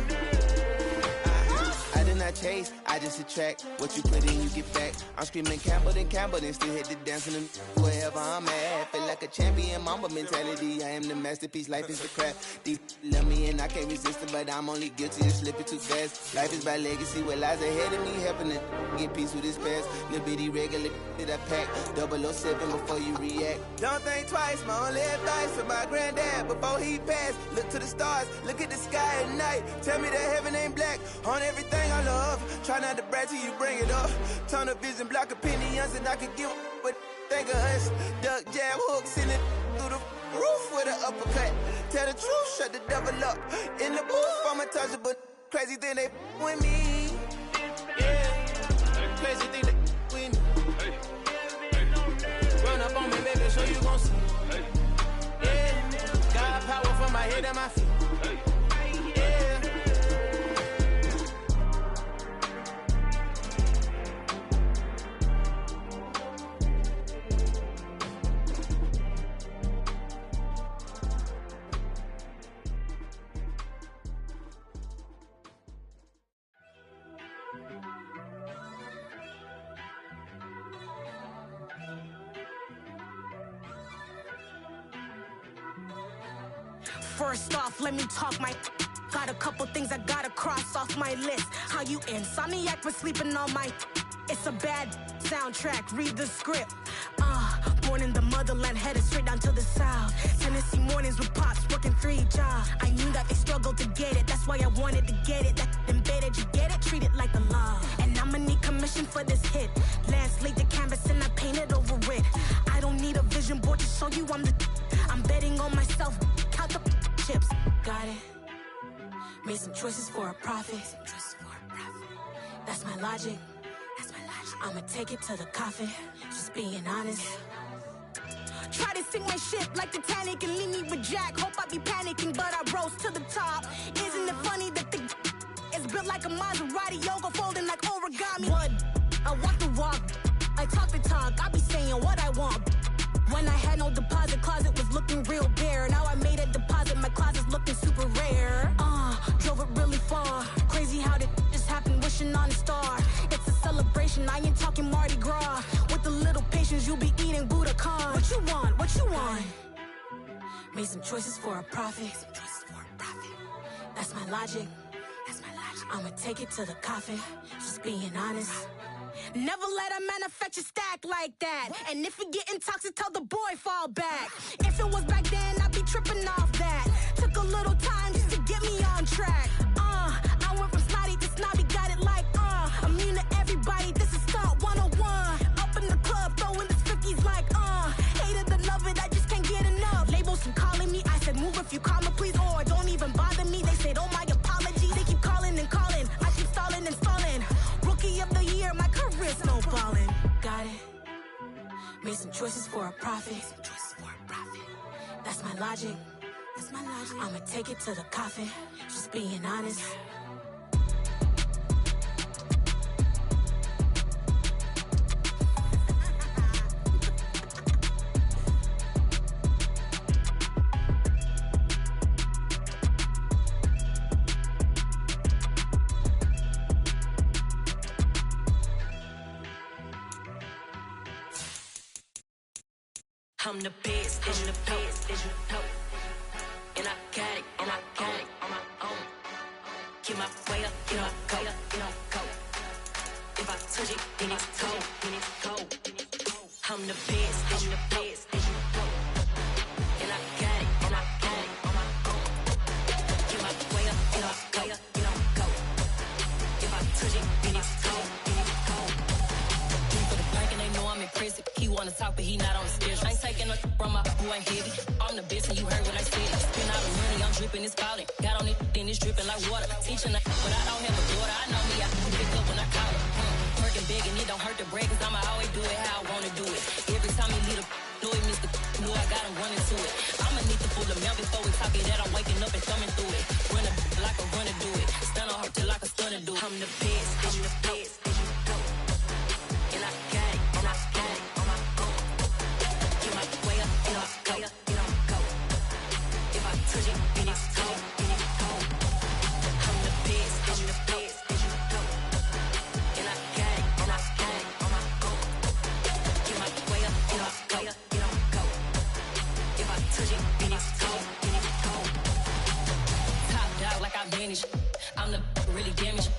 I did not chase, I just attract. What you put in, you get back. I'm screaming Campbell, then still hit the dance and wherever I'm at. Feel like a champion, mamba mentality. I am the masterpiece, life is the crap. These love me and I can't resist it, but I'm only guilty of slipping too fast. Life is by legacy, what lies ahead of me, helping to get peace with this past. Little bitty regular that I pack, 007 before you react. Don't think twice, my only advice for my granddad before he passed. Look to the stars, look at the sky at night. Tell me that heaven ain't black on everything I love. Try not to brag till you bring it up. Tunnel vision, block opinions, and I can give what think of us. Duck jab hooks in it through the roof with an uppercut. Tell the truth, shut the devil up. In the booth, I'm untouchable. Crazy thing they with me. Yeah, crazy thing they with me. Run up on me, baby, so you gon' see. Yeah, got power from my head and my feet. First off, let me talk my... Got a couple things I gotta cross off my list. How you insomniac for sleeping on my... It's a bad soundtrack, read the script. Born in the motherland, headed straight down to the south. Tennessee mornings with pops, working 3 jobs. I knew that they struggled to get it, that's why I wanted to get it. That embedded, you get it, treat it like a law. And I'ma need commission for this hit. Lance laid the canvas and I painted over it. I don't need a vision board to show you I'm betting on myself, count the chips. Got it. Made some choices for a profit. That's my logic. I'ma take it to the coffin, just being honest. Try to sink my ship like Titanic and leave me with Jack. Hope I be panicking, but I rose to the top. Isn't it funny that the is built like a Maserati, yoga folding like origami? What? I walk the walk, I talk the talk, I be saying what I want. When I had no deposit, closet was looking real bare. Now I made a deposit, my closet's looking super rare. Drove it really far. Crazy how did just happen, wishing on a star. It's a celebration, I ain't talking Mardi Gras. With a little patience, you'll be eating Budokan. What you want? What you want? Made some choices for a profit. That's my logic. I'ma take it to the coffin, just being honest. Never let a manufacture stack like that. And if it getting toxic, tell the boy fall back. If it was back then, I'd be tripping off that. Took a little time just to get me on track. I went from snotty to snobby, got it like immune to everybody, this is stunt 101. Up in the club, throwing the cookies like hate it or love it, I just can't get enough. Labels keep calling me, I said move if you call me please, or don't even bother me. They said oh my apologies, they keep calling and calling, I keep stalling and stalling. Rookie of the year, my career snowballing. Got it. Made some choices for a profit. That's my logic. I'ma take it to the coffin, just being honest. I'm the best, and the best, as you know. And I got it, on my own. Get my way up, get my go, go. If I touch it, then it's cold, I'm the best, as you know. And I got it, on my own. Get my way up, get my go. If I touch it, then it's cold. For the park and they know I'm impressive. He wanna talk, but he not on the schedule. I ain't taking no from my who ain't heavy. I'm the best and you heard what I said. Spend all the money, I'm dripping, it's falling. Got on it, then it's dripping like water. Teaching her, but I don't have a daughter. I know me, I can pick up when I call her. Working big and it don't hurt the break, cause I'ma always do it how I wanna do it. Every time he lead a know it, Mr. Know I got him running to it. I'ma need to pull the mail before we talk it that I'm waking up and thumbing through it. Run a like a runner do it. Stun on her till like a stunner do it. I'm the best, and I got it, on my own. Get my way up, go. If I touch it, then it's cold. I'm the best, and I got it, on my own. Get my way up, go. If I touch it, then it's cold. Top dog like I vanished. I'm the really damaged.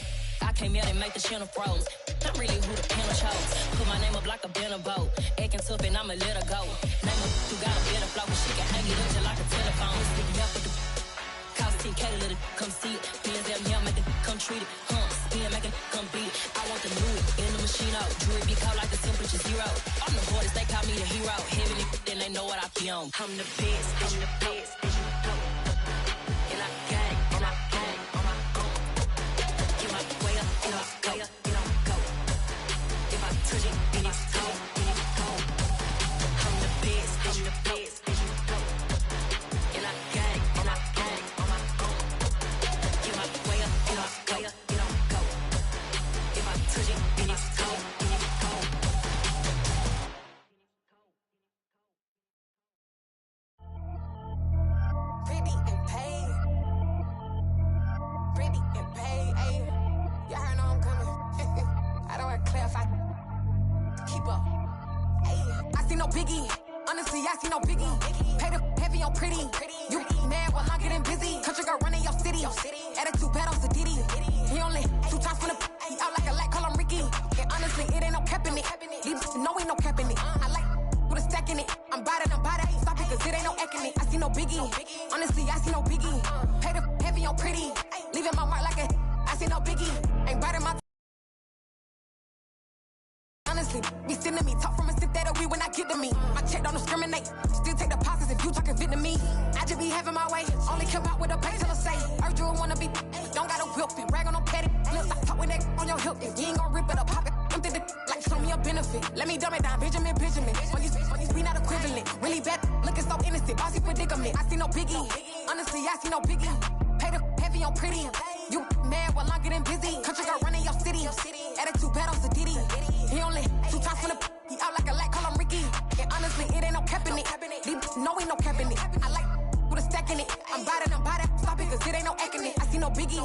I came out and make the channel froze. I'm really who the panel chose. Put my name up like a banner boat. Acting tough and I'ma let her go. Name her who got a better flow, but she can hang it up just like a telephone. Stick up with the cost 10K to let it come see it. Bands out here, make it come treat it. Spin, make it come beat it. I want the new it in the machine out. Jewelry be cold like the temperature 0. I'm the hardest, they call me the hero. Heavy then they know what I be on. I'm the best, as you know. And I got it, on my own. Get my way up, go. If I touch it, then it's cold. I'm the best, as you know. And I got it, on my own. Get my way up, go. If I touch it, then it's cold. Pretty and paid. Ayy. Y'all heard know I'm coming. I don't want to clarify. Keep up. Ayy. I see no biggie. Honestly, I see no biggie. Pay the heavy heavy on pretty. You mad while I'm getting busy. Country girl running your city. Attitude bad on Sadidi. He only 2 times from the he out like a light, call him Ricky. And honestly, it ain't no cap in it. These know ain't no cap in it. I like with a stack in it. I'm by that. Stop it, cause it ain't no eck in it. I see no biggie. Honestly, I see no biggie. Pay the heavy on pretty. Leaving my mark like a I see no biggie. Ain't biting my honestly, be sending me talk from a sit that we when I get to me. My check don't discriminate. Still take deposits if you talking Vietnamese. I just be having my way. Only care about what the pay teller say. Urge you wanna be. Don't gotta whip it. Rag on no petty. Look like talk with that on your hip. If you ain't gon' rip it up, pop it. Empty the like show me a benefit. Let me dumb it down. Benjamin. On these we not equivalent. Really bad. Looking so innocent. Bossy predicament. I see no biggie. Honestly, I see no biggie. Pay the heavy on pretty. You mad while I'm getting busy. Country girl running your city. Attitude bad on Sadidi. He only 2 times from the he out like a light, call him Ricky. And honestly, it ain't no cap in it. These know ain't no cap in it. I like with a stack in it. I'm by that. Stop it, cause it ain't no eck in it. I see no biggie.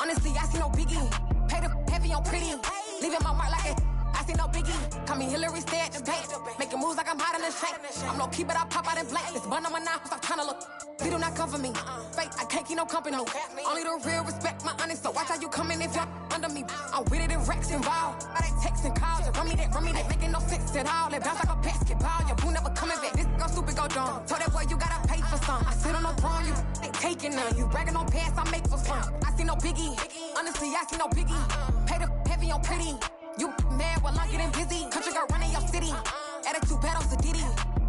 Honestly, I see no biggie. Pay the heavy on pretty. Leaving my mark like a I see no biggie. Call me Hillary, stay at the bank. Making moves like I'm hiding in shank. I'm low key, but I pop out in blank. This bun on my knife, stop trying to look. They do not come for me. Fake, I can't keep no company. Only the real respect my honest. So watch how you coming if you're under me. I'm with it in Rex involved. I they texting calls. Just run me that. Making no sense at all. They bounce like a basketball. Your boo never coming back. This go stupid, go dumb. Told that boy you gotta pay for some. I sit on no throne, you ain't taking none. You bragging on pants, I make for fun. I see no biggie. Honestly, I see no biggie. Pay the heavy on pretty. You mad while I'm getting busy. Country girl running your city. Attitude bad on Sadidi.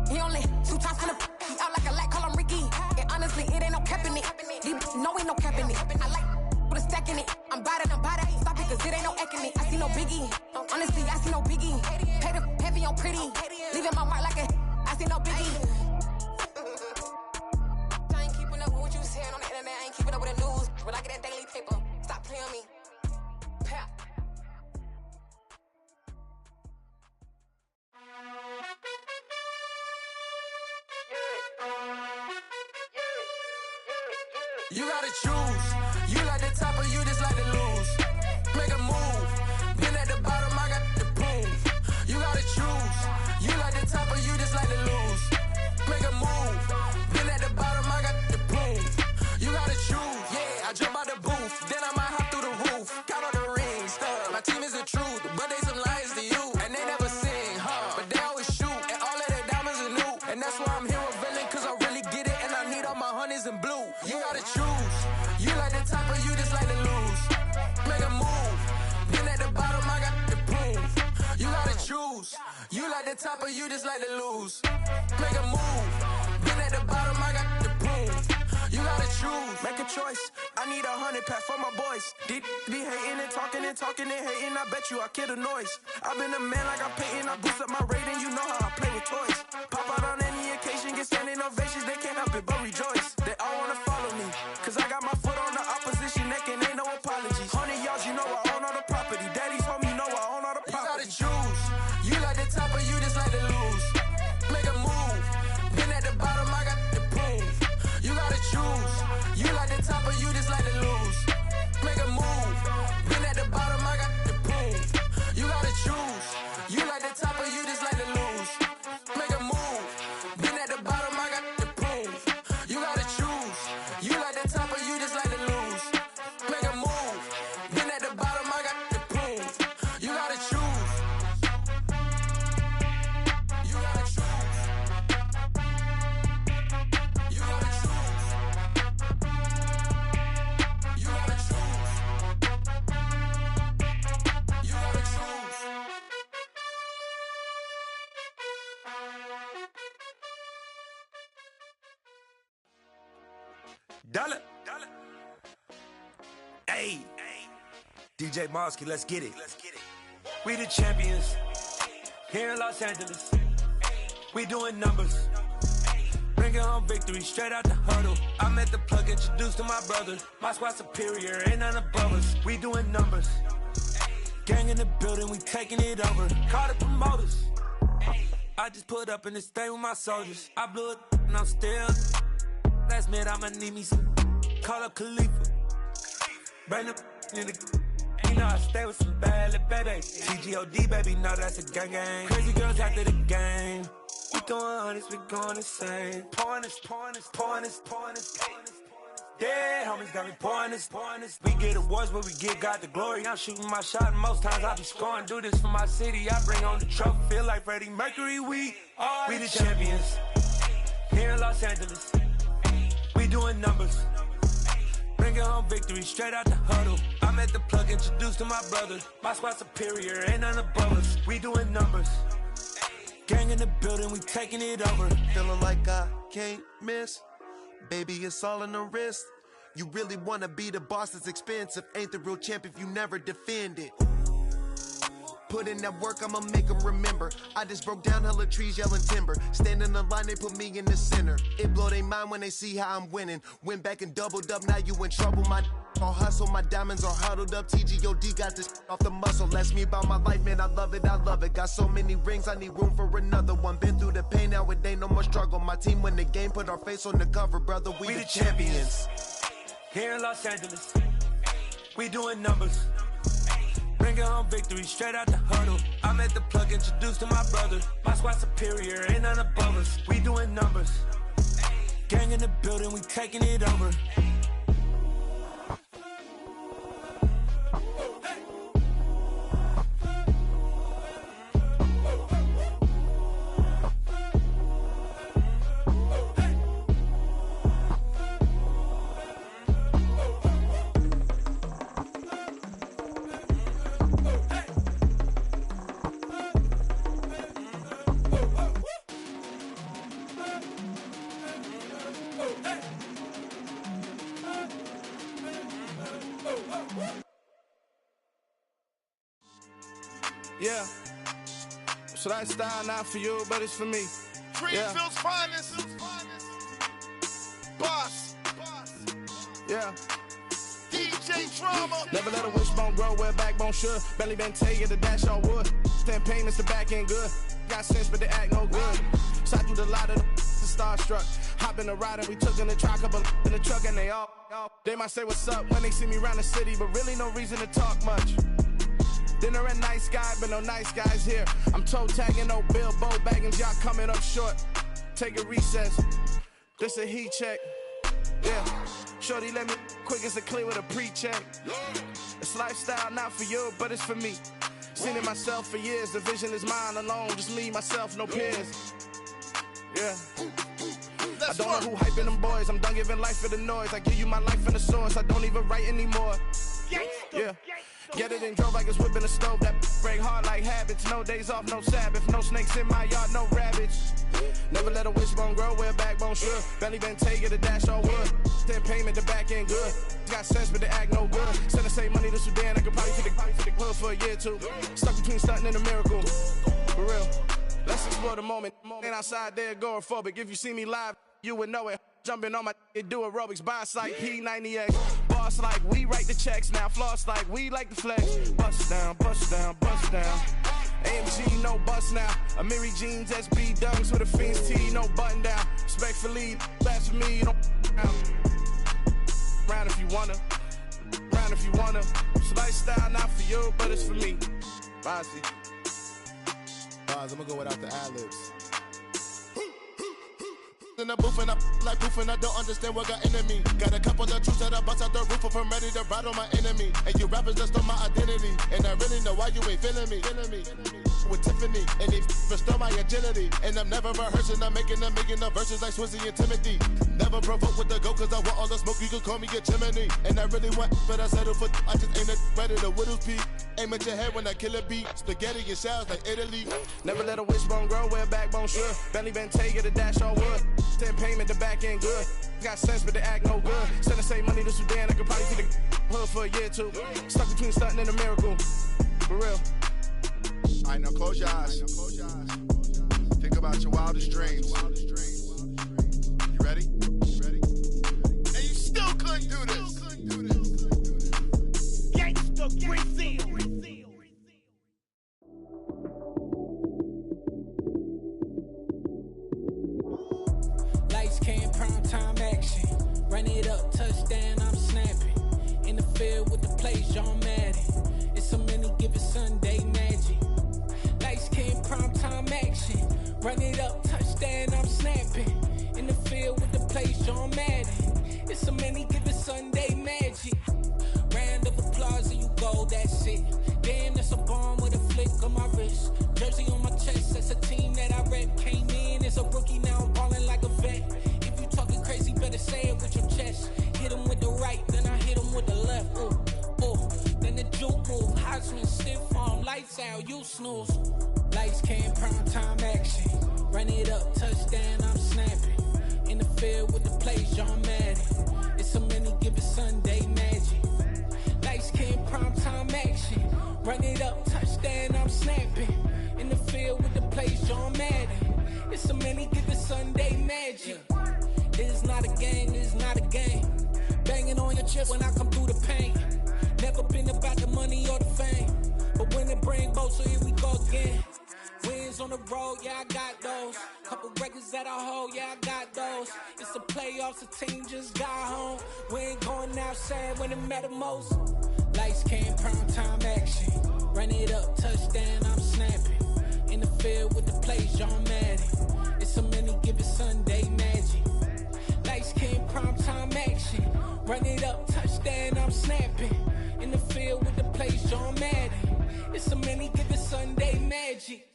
He only 2 times from the he out like a light, call him Ricky. And honestly, it ain't no cap in it. These know ain't no cap in it. I like with a stack in it. I'm by that. Stop it, cause it ain't no eck in it. I see no biggie. Honestly, I see no biggie. Pay the heavy on pretty. Leaving my mark like a I see no biggie. I ain't keeping up with what you saying on the internet. I ain't keeping up with the news. When I get that daily paper, stop playing me. Pap. You gotta choose. You like the top or you just like to lose. Make a move. Been at the bottom, I got the proof. You gotta choose. You like the top or you just like to lose. Make a move. Been at the bottom, I got the proof. You gotta choose. Yeah, I jump out the booth. Then I might hop through the roof. Count all the rings. My team is the truth, but they some liars to you. And they never sing, but they always shoot. And all of their diamonds are new. And that's why I'm here revealing, cause I really get it. And I need all my honeys in blue. You gotta choose. You like the top or you just like to lose. Make a move. Been at the bottom, I got the proof. You gotta choose. You like the top or you just like to lose. Make a move. Been at the bottom, I got the proof. You gotta choose. Make a choice. I need 100 pack for my boys. Deep be hating and talking and hating. I bet you I kill the noise. I've been a man like I'm painting. I boost up my rating. You know how I play with toys. Pop out on any occasion, get standing ovations. They can't help it but rejoice. They all wanna follow me, cause I got my foot on the opposition neck and ain't no apologies. 100 yards, you know I own all the property. Daddy's home, you know I own all the property. You gotta choose. You like the top or you just like to lose. Make a move. Been at the bottom, I got the proof. You gotta choose. You like the top or you just like to lose. Make a move. Been at the bottom, I got the proof. You gotta choose. You like the top or you just like to lose. Make a move. Been at the bottom, I got the proof. You gotta choose. You like the top or you just like to lose. Make a move. Been at the bottom, I got the proof. You gotta choose. You gotta choose. You gotta choose. You gotta choose. You gotta choose. Dollar. Hey. DJ Mosky, let's get it. We the champions here in Los Angeles. We doing numbers. Bringing home victory straight out the huddle. I met the plug, introduced to my brother. My squad superior, ain't none above us. We doing numbers. Gang in the building, we taking it over. Call the promoters. I just put up in this thing with my soldiers. I blew it and I'm still. Last minute I'ma need me some. Call up Khalifa. Bring the in the. You know I stay with some bad little baby. TGOD baby, know that's a gang gang. Crazy girls after the game. We throwing hundreds, we going insane. Pointers. Yeah, homies got me pointers. We get awards, but we get God the glory. I'm shooting my shot, and most times I be scoring. Do this for my city, I bring on the trophy. Feel like Freddie Mercury, we the champions. Here in Los Angeles, we doing numbers. Bringing home victory straight out the huddle. I'm at the plug, introduced to my brother. My squad superior, ain't none above us. We doing numbers. Gang in the building, we taking it over. Feeling like I can't miss. Baby, it's all in the wrist. You really wanna be the boss, it's expensive. Ain't the real champ if you never defend it. Put in that work, I'ma make them remember. I just broke down hella trees, yelling timber. Stand in the line, they put me in the center. It blow their mind when they see how I'm winning. Went back and doubled up, now you in trouble. My all hustle, my diamonds are huddled up. TGOD got this off the muscle. That's me about my life, man, I love it. Got so many rings, I need room for another one. Been through the pain, now it ain't no more struggle. My team win the game, put our face on the cover, brother. We the champions. Here in Los Angeles, we doing numbers. Bringing home victory straight out the huddle. I'm at the plug, introduced to my brother. My squad superior, ain't none above us. We doing numbers. Gang in the building, we taking it over. Yeah, so that style not for you, but it's for me. Greenfield's finest. Boss. Yeah. DJ Drama. Never let a wishbone grow where backbone should. Belly been taking the dash all wood. 10 payments, the back end good. Got sense, but they act no good. Shot through the lot of the starstruck. Hop in the ride and we took in the truck, couple in the truck, and they might say what's up when they see me around the city, but really no reason to talk much. Dinner and nice guy, but no nice guys here. I'm toe tagging, no Bilbo Baggins, y'all coming up short. Take a recess, this a heat check. Yeah, shorty let me quick as a clear with a pre-check. It's lifestyle not for you, but it's for me. Seen it myself for years, the vision is mine alone. Just me, myself, no peers. Yeah. I don't know who hyping them boys, I'm done giving life for the noise. I give you my life in the source, I don't even write anymore. Yeah. Get it and drove like it's whipping a stove. That break hard like habits. No days off, no Sabbath. No snakes in my yard, no rabbits. Never let a wishbone grow where backbone should. Belly been taking the dash all wood. 10 payment, the back end good. Got sense, but they act no good. Send the same money to Sudan. I could probably take the hood for a year or two. Stuck between stunting and a miracle. For real. Let's explore the moment. Ain't outside there agoraphobic. If you see me live, you would know it. Jumping on my do aerobics, boss like P90X. Boss like we write the checks now. Floss like we like the flex. Bust down, bust down, bust down. AMG, no bust now. Amiri jeans, SB dunks with a Fiends T, no button down. Respectfully, blasphemy, you don't round if you wanna. Round if you wanna. It's lifestyle not for you, but it's for me. Bossy. I'm gonna go without the ad-libs. In the booth and I like proof and I don't understand what got into me. Got a couple of truths that I bust out the roof if I'm ready to rattle my enemy. And you rappers just stole my identity, and I really know why you ain't feeling me. With Tiffany, and they restore my agility. And I'm never rehearsing, I'm making a million of verses like Swizzy and Timothy. Never provoke with the go, cause I want all the smoke, you can call me a chimney. And I really want, but I settle for, I just aim at ready to Widow's Peak. Aim at your head when I kill a beat. Spaghetti and shells like Italy. Never let a wishbone grow where backbone should. Belly been taking the dash all wood. 10 payment, the back end good. Got sense, but they act no good. Send the same money to Sudan, I could probably see the hood for a year or two. Stuck between stunting and a miracle. For real. Alright, now close your eyes. Think about your wildest dreams. You ready? And you still couldn't do this. Gangsta Brazil. Lights came, prime time action. Run it up, touchdown, I'm snapping. In the field with the plays, John Madden. It's so many, give it Sunday magic. Lights came, prime time action. Run it up, touchdown. touchdown, I'm snapping. In the field with the plays, John Madden. It's so many, give it Sunday magic. Round of applause and you go, that's it. Damn, that's a bomb with a flick on my wrist. Jersey on my chest, that's a team that I rep. Came in as a rookie, now I'm ballin' like a vet. If you talking crazy, better say it with your chest. Hit him with the right, then I hit him with the left. Ooh, ooh. Then the juke move, Heisman, stiff arm, lights out, you snooze. Lights came, prime time action. Run it up, touchdown, I'm snapping. In the field with the plays, John Madden. It's so many, give it Sunday magic. Lights came, prime time action. Run it up, touchdown, I'm snapping. In the field with the plays, John Madden. It's so many, give it Sunday magic. It's not a game, it's not a game. Banging on your chest when I come through the pain. Never been about the money or the fame. But when it bring both, so here we go again. Wins on the road, yeah, I got those. Couple records that I hold, yeah, I got those. It's the playoffs, the team just got home. We ain't going outside when it matter most. Lights came, prime time action. Run it up, touchdown, I'm snapping. In the field with the plays, John Madden. It's so many, give it Sunday magic. Lights came, prime time action. Run it up, touchdown, I'm snapping. In the field with the plays, John Madden. It's so many, give it Sunday magic.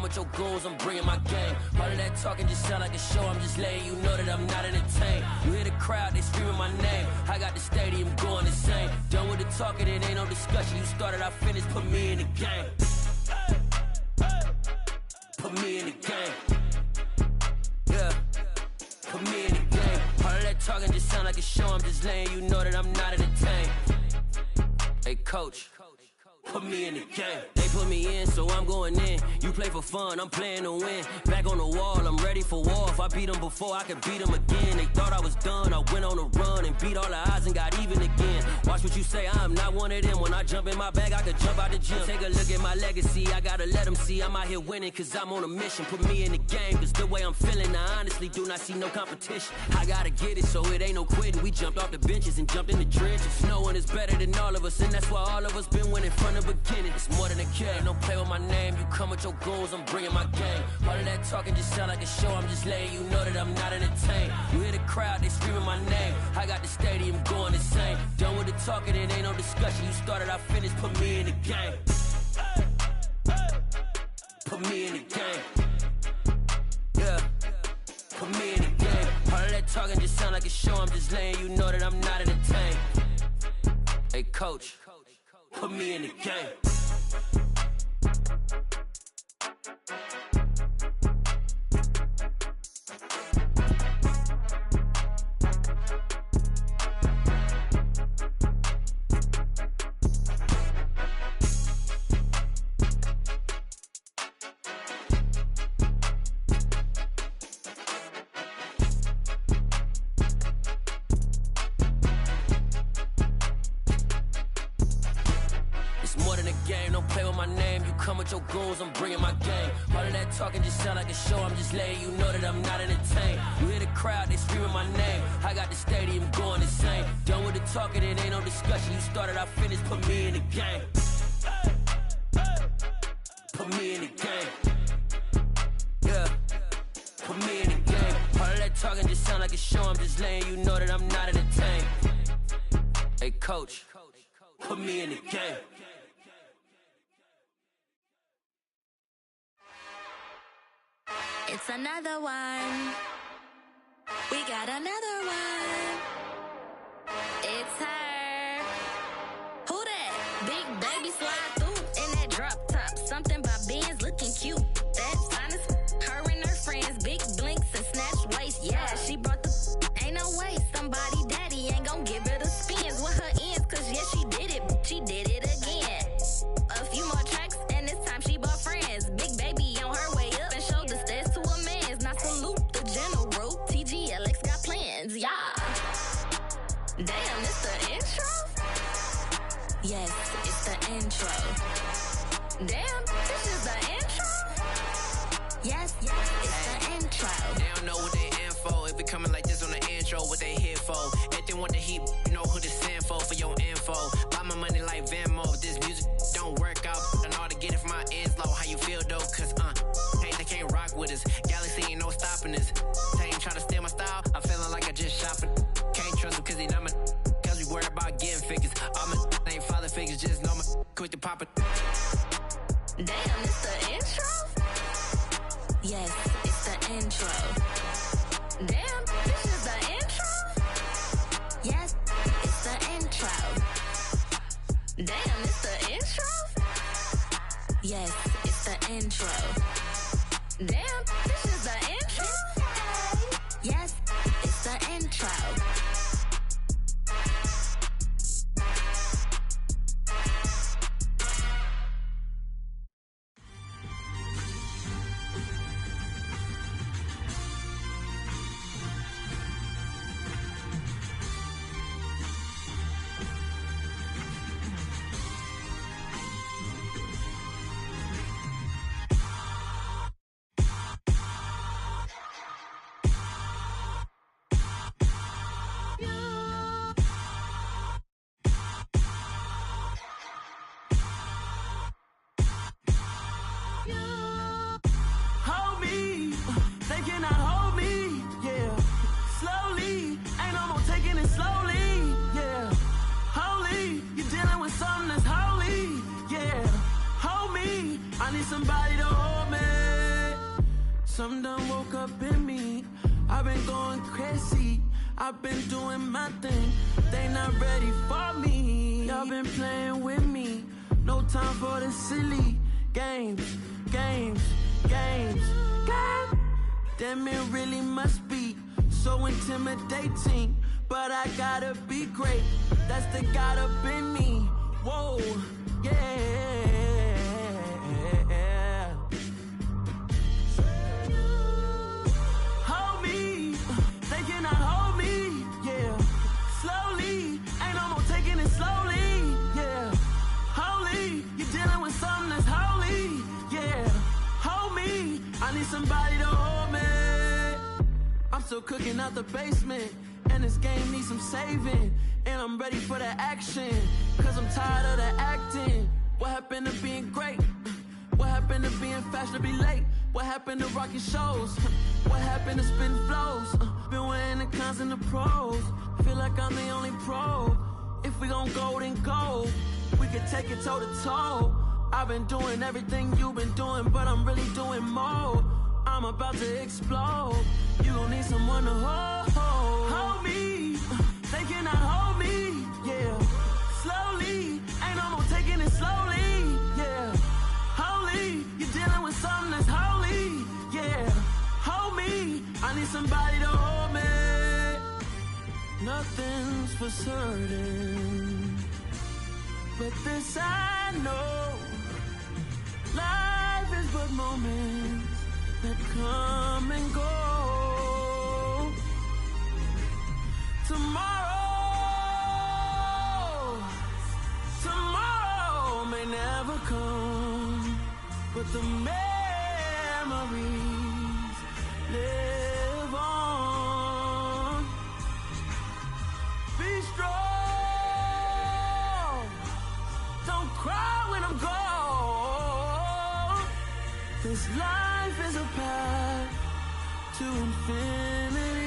With your goons, I'm bringing my game. All of that talking just sound like a show. I'm just letting you know that I'm not entertained. You hear the crowd, they screaming my name. I got the stadium going insane. Done with the talking, it ain't no discussion. You started, I finished, put me in the game. Put me in the game. Yeah, put me in the game. All of that talking just sound like a show. I'm just letting you know that I'm not entertained. Hey, coach, put me in the game. They put me in, so I'm going in. You play for fun, I'm playing to win. Back on the wall, I'm ready for war. If I beat them before, I could beat them again. They thought I was done, I went on a run and beat all the odds and got even again. Watch what you say, I'm not one of them. When I jump in my bag, I could jump out the gym. Take a look at my legacy, I gotta let them see I'm out here winning, cause I'm on a mission. Put me in the game, cause the way I'm feeling, I honestly do not see no competition. I gotta get it, so it ain't no quitting. We jumped off the benches and jumped in the trenches. No one is better than all of us, and that's why all of us been winning from the beginning. It's more than a kill, ain't no play with my name. You come with your goons, I'm bringing my game. All of that talking just sound like a show. I'm just letting you know that I'm not entertained. You hear the crowd, they screaming my name. I got the stadium going insane. Done with the talking, it ain't no discussion. You started, I finished, put me in the game. Put me in the game. Yeah, put me in the game. All of that talking just sound like a show. I'm just letting you know that I'm not entertained. Hey, coach, put me in the game. Your goals, I'm bringing my game. All of that talking just sound like a show. I'm just letting you know that I'm not entertained. You hear the crowd, they screaming my name. I got the stadium going insane. Done with the talking, it ain't no discussion. You started, I finished, put me in the game. Put me in the game. Yeah, put me in the game. All of that talking just sound like a show. I'm just letting you know that I'm not entertained. Hey, coach, put me in the game. It's another one. We got another one. It's her. Who that? Big baby slide through in that drop top. Something about Benz looking cute. That's honest. Her and her friends, big blinks and snatch waist. Yeah, she brought the. Ain't no way somebody daddy ain't gon' give her the spins with her ends. Cause yeah, she did it. She did it again. A few more tracks and this time she bought friends. Big baby on her way up and showed the stairs to a man's. Now salute the general. TGLX got plans, yeah. Damn, this the intro? Yes, it's the intro. Damn, this is the intro? Yes, it's the intro. They don't know what they in for. If we coming like this on the intro, what they here for? Everything want the heat, you know who to send for your info. Buy my money like Venmo. If this music don't work out, and all to get it from my ends low. How you feel though? Cause hey, they can't rock with us. Galaxy ain't no stopping us. They ain't trying to steal my style. I'm feeling like I just shopping. Can't trust him cause he not my. Cause we worried about getting figures. All my ain't father figures, just know my quick to pop it. Damn, it's the intro? Yes, it's the intro. Damn, this is the intro? Yes, it's the intro. Damn, it's the intro? Yes, it's the intro. Damn, this is the intro? Yes, it's the intro. Hold me, they cannot hold me, yeah. Slowly, ain't no more taking it slowly, yeah. Holy, you're dealing with something that's holy, yeah. Hold me, I need somebody to hold me. Something done woke up in me, I've been going crazy. I've been doing my thing, they not ready for me. Y'all been playing with me, no time for the silly games. Damn, it really must be so intimidating. But I gotta be great, that's the God up in me. Whoa, yeah. Hold me, they cannot hold me, yeah. Slowly, ain't no more taking it slowly, yeah. Holy, you're dealing with something that's holy, yeah. Hold me, I need somebody to hold me. I'm still cooking out the basement, and this game needs some saving. And I'm ready for the action, cause I'm tired of the acting. What happened to being great? What happened to being fashionably late? What happened to rocking shows? What happened to spitting flows? Been wearing the cons and the pros. Feel like I'm the only pro. If we gon' go, then go. We can take it toe to toe. I've been doing everything you've been doing, but I'm really doing more. I'm about to explode. You gon' need someone to hold. Hold me, they cannot hold me, yeah. Slowly, ain't no more taking it slowly, yeah. Holy, you're dealing with something that's holy, yeah. Hold me, I need somebody to hold me. Nothing's for certain, but this I know. Life is but moments that come and go. Tomorrow may never come, but the memories live on. Be strong, don't cry when I'm gone. This life is a path to infinity.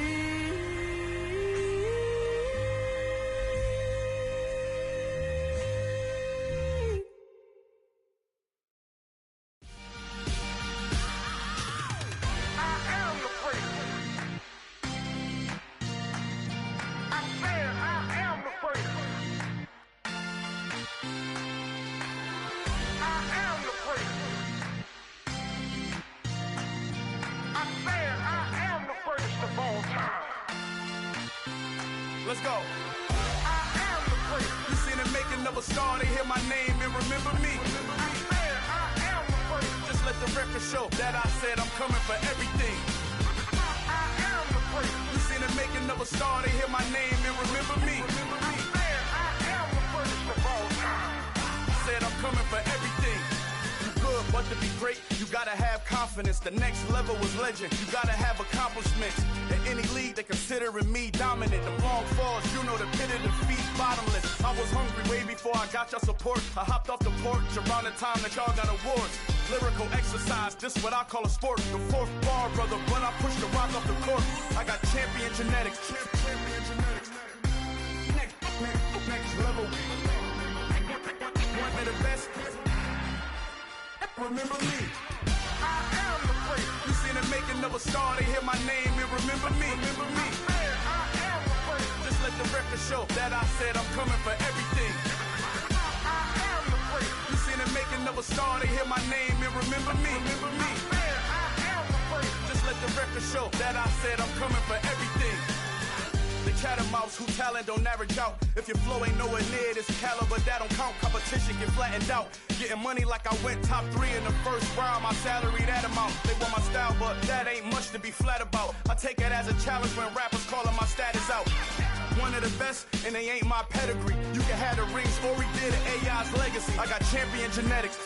Let's go. I am the place. You seen the making of a star, they hear my name and remember me. I said I am the place. Just let the record show that I said I'm coming for everything. I am the place. You seen the making of a star, they hear my name and remember me. I said I am the first of all time. coming for everything. You good, but to be great, you gotta have confidence. The next level was legend. You gotta have accomplishments. In any league, they considering me dominant. The long falls, you know the pit of defeat, bottomless. I was hungry way before I got your support. I hopped off the porch around the time that y'all got awards. Lyrical exercise, this what I call a sport. The fourth bar, brother, when I push the rock off the court. I got champion genetics. Champion genetics. Next level. One of the best. Remember me. I am the great. You seen the making of a star, they hear my name and remember me. Remember me. I am the great. Just let the record show that I said I'm coming for everything. I am the great. You seen the making of a star, they hear my name and remember me. Remember me. I am the great. Just let the record show that I said I'm coming for everything. The chattermouths who talent don't average out. If your flow ain't nowhere near this caliber, that don't count. Competition get flattened out. Getting money like I went top 3 in the first round. My salary that amount. They want my style, but that ain't much to be flat about. I take it as a challenge when rappers calling my status out. One of the best, and they ain't my pedigree. You can have the rings, or we did it, AI's legacy. I got champion genetics.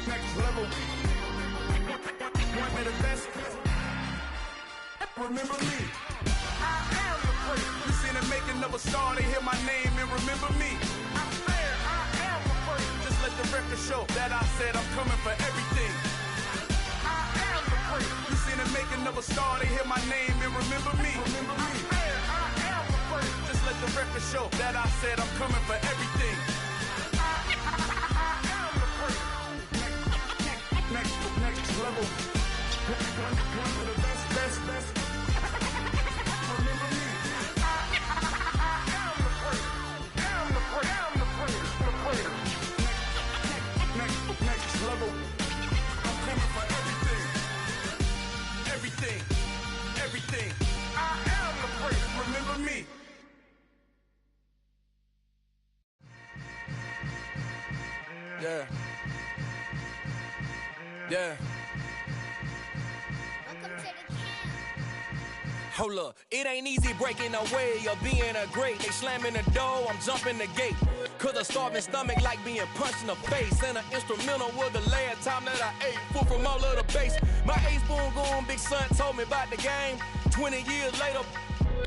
Next level. One of the best. Remember me. I am the great. You seen the making of a star, they hear my name and remember me. I am the great. Just let the record show that I said I'm coming for everything. I am the great. You seen the making of a star, they hear my name and remember me. Remember me. I am the great. Just let the record show that I said I'm coming for everything. I am the great. Next level. One of the best. Next level. I'm coming for everything. Everything. I am the great. Remember me. Yeah. Hold up, it ain't easy breaking away or being a great. They slamming the door, I'm jumping the gate. Cause a starving stomach like being punched in the face. And an instrumental was the last time that I ate food from all of the bass. My ace boom goon, big son told me about the game. 20 years later,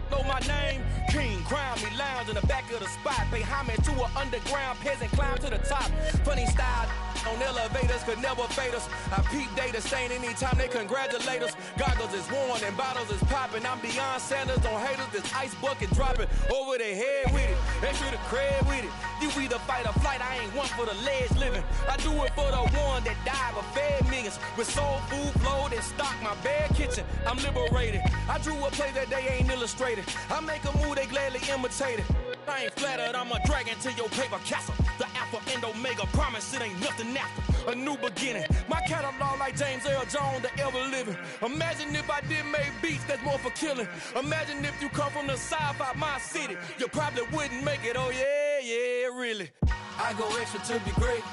know my name. King, crown me, lounge in the back of the spot. Pay homage to an underground peasant, climb to the top. Funny style on elevators could never fade us. I peep data stain anytime they congratulate us. Goggles is worn and bottles is popping. I'm beyond Sanders, don't haters. This ice bucket dropping over their head with it. Extra the cred with it. You either fight or flight, I ain't one for the ledge living. I do it for the one that died but fed millions. With soul food flowed and stock my bad kitchen. I'm liberated. I drew a play that they ain't illustrated. I make a move, they gladly imitate it. I ain't flattered, I'm a dragon to your paper castle. The alpha and omega, promise it ain't nothing after. A new beginning. My catalog like James Earl Jones, the ever living. Imagine if I did make beats that's more for killing. Imagine if you come from the south out my city. You probably wouldn't make it, oh yeah, really. I go extra to be great.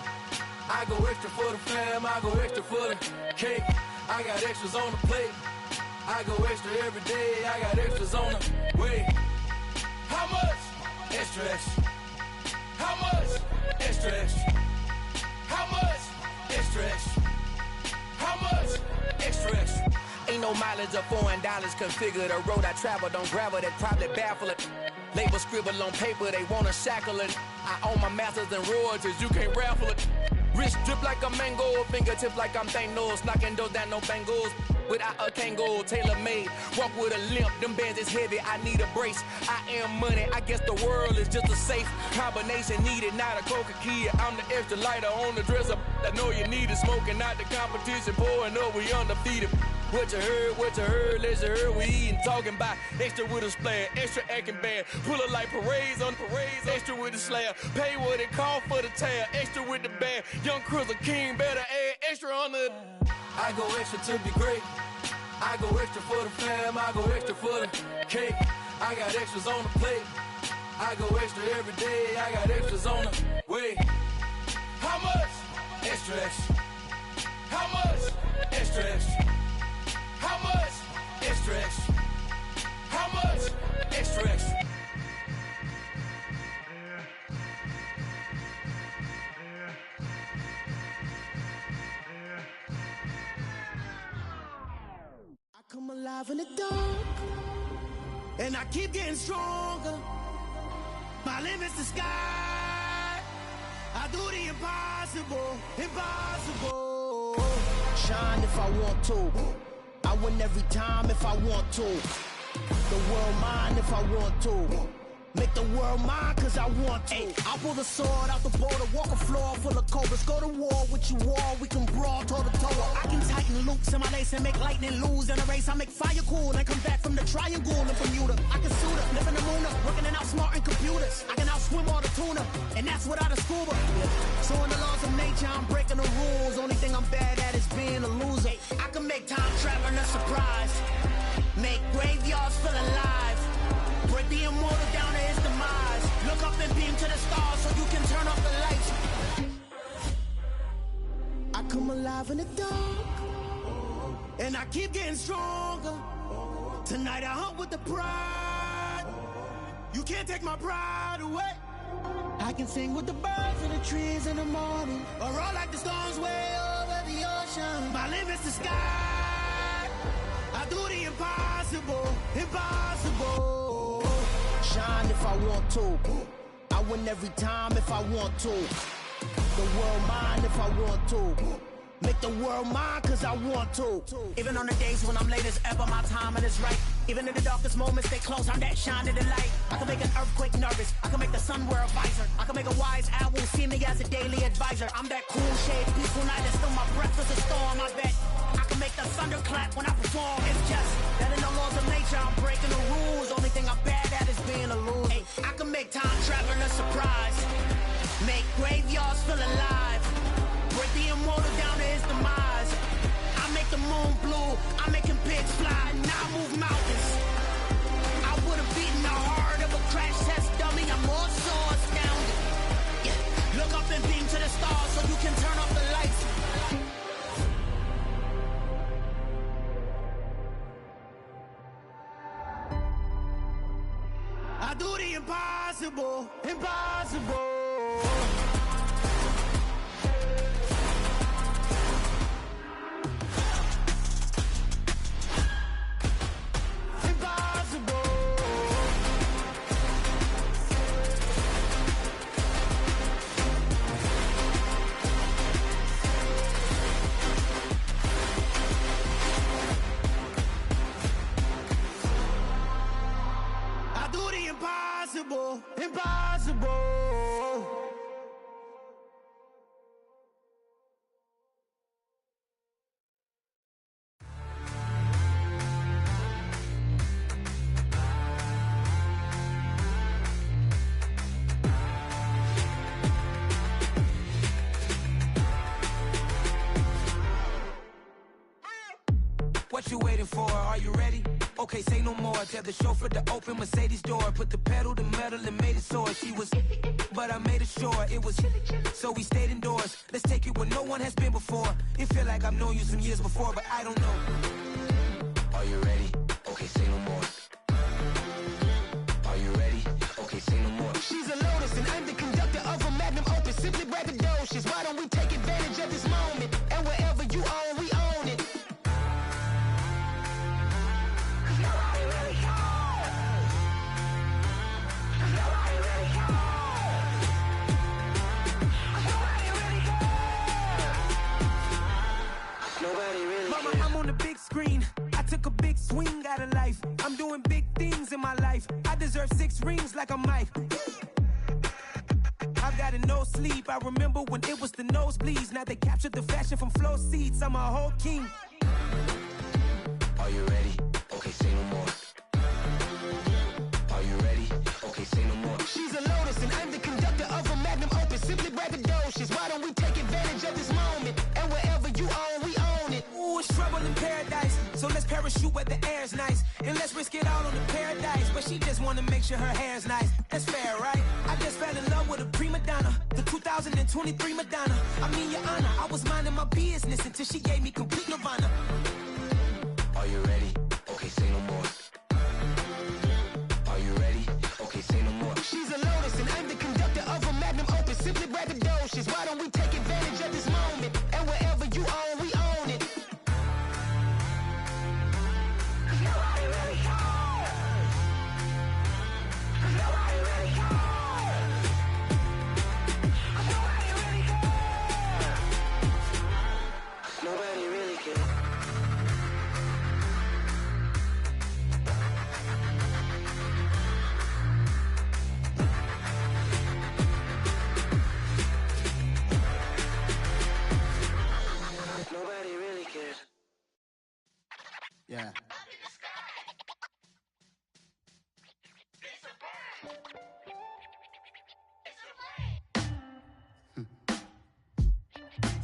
I go extra for the fam, I go extra for the cake. I got extras on the plate. I go extra every day, I got extras on the way. How much? Extra, extra. How much? Extra, extra. How much? Extra, extra. How much? Extra, extra. Ain't no mileage of $4 configure the road I travel. Don't gravel that probably baffle it. Label scribble on paper, they wanna shackle it. I own my masters and royalties, you can't raffle it. Wrist drip like a mango, fingertip like I'm Thanos. Knocking those down, no bangles. Without a Kango, tailor-made. Walk with a limp, them bands is heavy, I need a brace. I am money, I guess the world is just a safe combination needed, not a coca key. I'm the extra lighter on the dresser. I know you need it, smoking out the competition, pouring up, we undefeated. What you heard, let's hear we eatin', talking about extra with a splash, extra acting bad, pull it like parades on parades, extra with the slab, pay what it cost for the tab, extra with the band, young Chris a king, better add extra on the. I go extra to be great, I go extra for the fam, I go extra for the cake, I got extras on the plate, I go extra every day, I got extras on the way. How much? Extra, extra. How much? Extra, extra. How much? Extra, extra. How much? Extra, extra. alive in the dark, and I keep getting stronger. My limit's the sky. I do the impossible, impossible. Shine if I want to. I win every time if I want to. The world mine if I want to. Make the world mine cause I want to. Ay, I'll pull the sword out the border, walk a floor full of cobras. Go to war with you all, we can brawl toe to toe. I can tighten loops in my lace and make lightning lose in a race. I make fire cool and come back from the triangle in Bermuda. I can suit up, live in the moon up, working and outsmarting computers. I can outswim all the tuna, and that's without a scuba. So in the laws of nature, I'm breaking the rules. Only thing I'm bad at is being a loser. I can make time traveling a surprise, make graveyards feel alive, break the immortal down to his demise. Look up and beam to the stars so you can turn off the lights. I come alive in the dark, and I keep getting stronger. Tonight I hunt with the pride. You can't take my pride away. I can sing with the birds and the trees in the morning, or roll like the storms way over the ocean. My limit's the sky. I do the impossible, impossible. Shine if I want to. I win every time if I want to. The world mine if I want to. Make the world mine cause I want to. Even on the days when I'm late as ever, my timing is right. Even in the darkest moments, stay close, I'm that shining the light. I can make an earthquake nervous, I can make the sun wear a visor. I can make a wise owl see me as a daily advisor. I'm that cool shade, peaceful night, and still my breath is a storm, I bet. I can make the thunder clap when I perform. It's just that in the laws of nature, I'm breaking the rules. Only thing I'm bad at is being a loser. Ay, I can make time traveling a surprise, make graveyards feel alive, break the immortal down to his demise. I make the moon blue, I'm making pigs fly, and I move mountains. I would have beaten the heart of a crash test dummy. I'm more so astounded. Yeah. Look up and beam to the stars so you can turn off the lights. I do the impossible, impossible. Impossible, impossible. What you waiting for? Are you ready? Okay, say no more. Tell the chauffeur to open Mercedes door. Put the pedal to metal and made it soar. She was, but I made it sure it was. So we stayed indoors. Let's take it where no one has been before. It feel like I've known you some years before, but I don't know. Are you ready? Okay, say no more. Are you ready? Okay, say no more. She's a Lotus and I'm the conductor of a magnum opus. Simply braggadocious. Why don't we take advantage of this moment? And wherever you own, we own it. Mama, I'm on the big screen. I took a big swing out of life. I'm doing big things in my life. I deserve 6 rings like I'm Mike. I've got no sleep. I remember when it was the nosebleeds. Now they captured the fashion from flow seats. I'm a whole king. Are you ready? Okay, say no more. Are you ready? Okay, say no more. She's a Lotus and I'm the conductor of a magnum opus. Simply braggadocious. Why don't we take advantage of this moment? And wherever you own, we own it. Ooh, it's trouble in paradise. So let's parachute where the air's nice. And let's risk it all on the paradise. But she just wanna make sure her hair's nice. That's fair, right? I just fell in love with a prima donna. The 2023 Madonna. I mean, your honor, I was minding my business until she gave me complete nirvana. Are you ready? Okay, say no more. Are you ready? Okay, say no more. She's a Lotus and I'm the conductor of a magnum opus. Simply braggadocious. Why don't we take advantage of this moment? And wherever you own, we own it.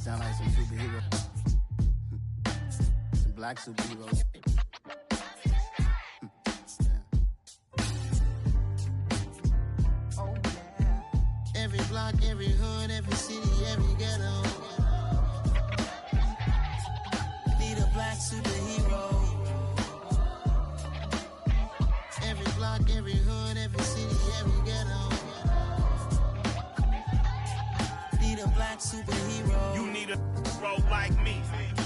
Sound like some superhero. Some black superheroes. Oh, yeah. Every block, every hood, every city, every ghetto. Need a black superhero. Every block, every hood, every city, every ghetto. Need a black superhero. You need a bro like me.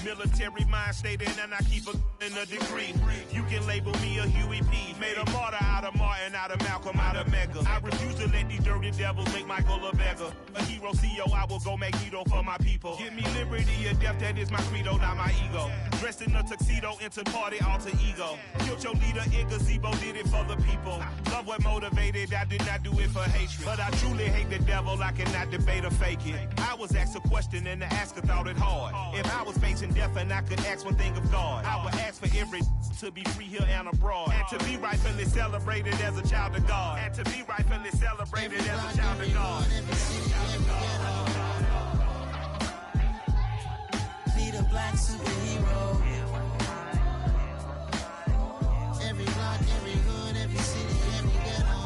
Military mind state and I keep in a degree. You can label me a Huey P. Made a martyr out of Martin, out of Malcolm, out of Mega. I refuse to let these dirty devils make Michael a beggar. A hero CEO, I will go Magneto for my people. Give me liberty or death, that is my credo, not my ego. Dressed in a tuxedo, into party, alter ego. Killed your leader in gazebo, did it for the people. Love what motivated, I did not do it for hatred. But I truly hate the devil, I cannot debate or fake it. I was asked a question and the asker thought it hard. If I was facing death and I could ask one thing of God, I would ask for every to be free here and abroad. And to be rightfully celebrated as a child of God. And to be rightfully celebrated as a child of God. Need a black superhero. Every block, every hood, every city, every ghetto.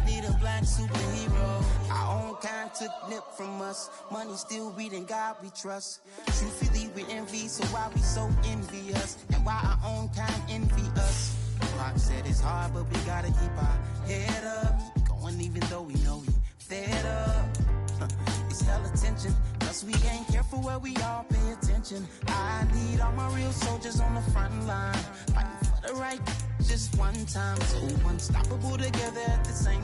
Need a black superhero. Our own kind took nip from us. Money still reading God we trust. Truthfully we envy, so why we so envious? And why our own kind envy us? Rock said it's hard, but we gotta keep our head up. Keep going even though we know we fed up. It's hell attention, cause we ain't careful where we all pay attention. I need all my real soldiers on the front line, fighting for the right just one time. So unstoppable together at the same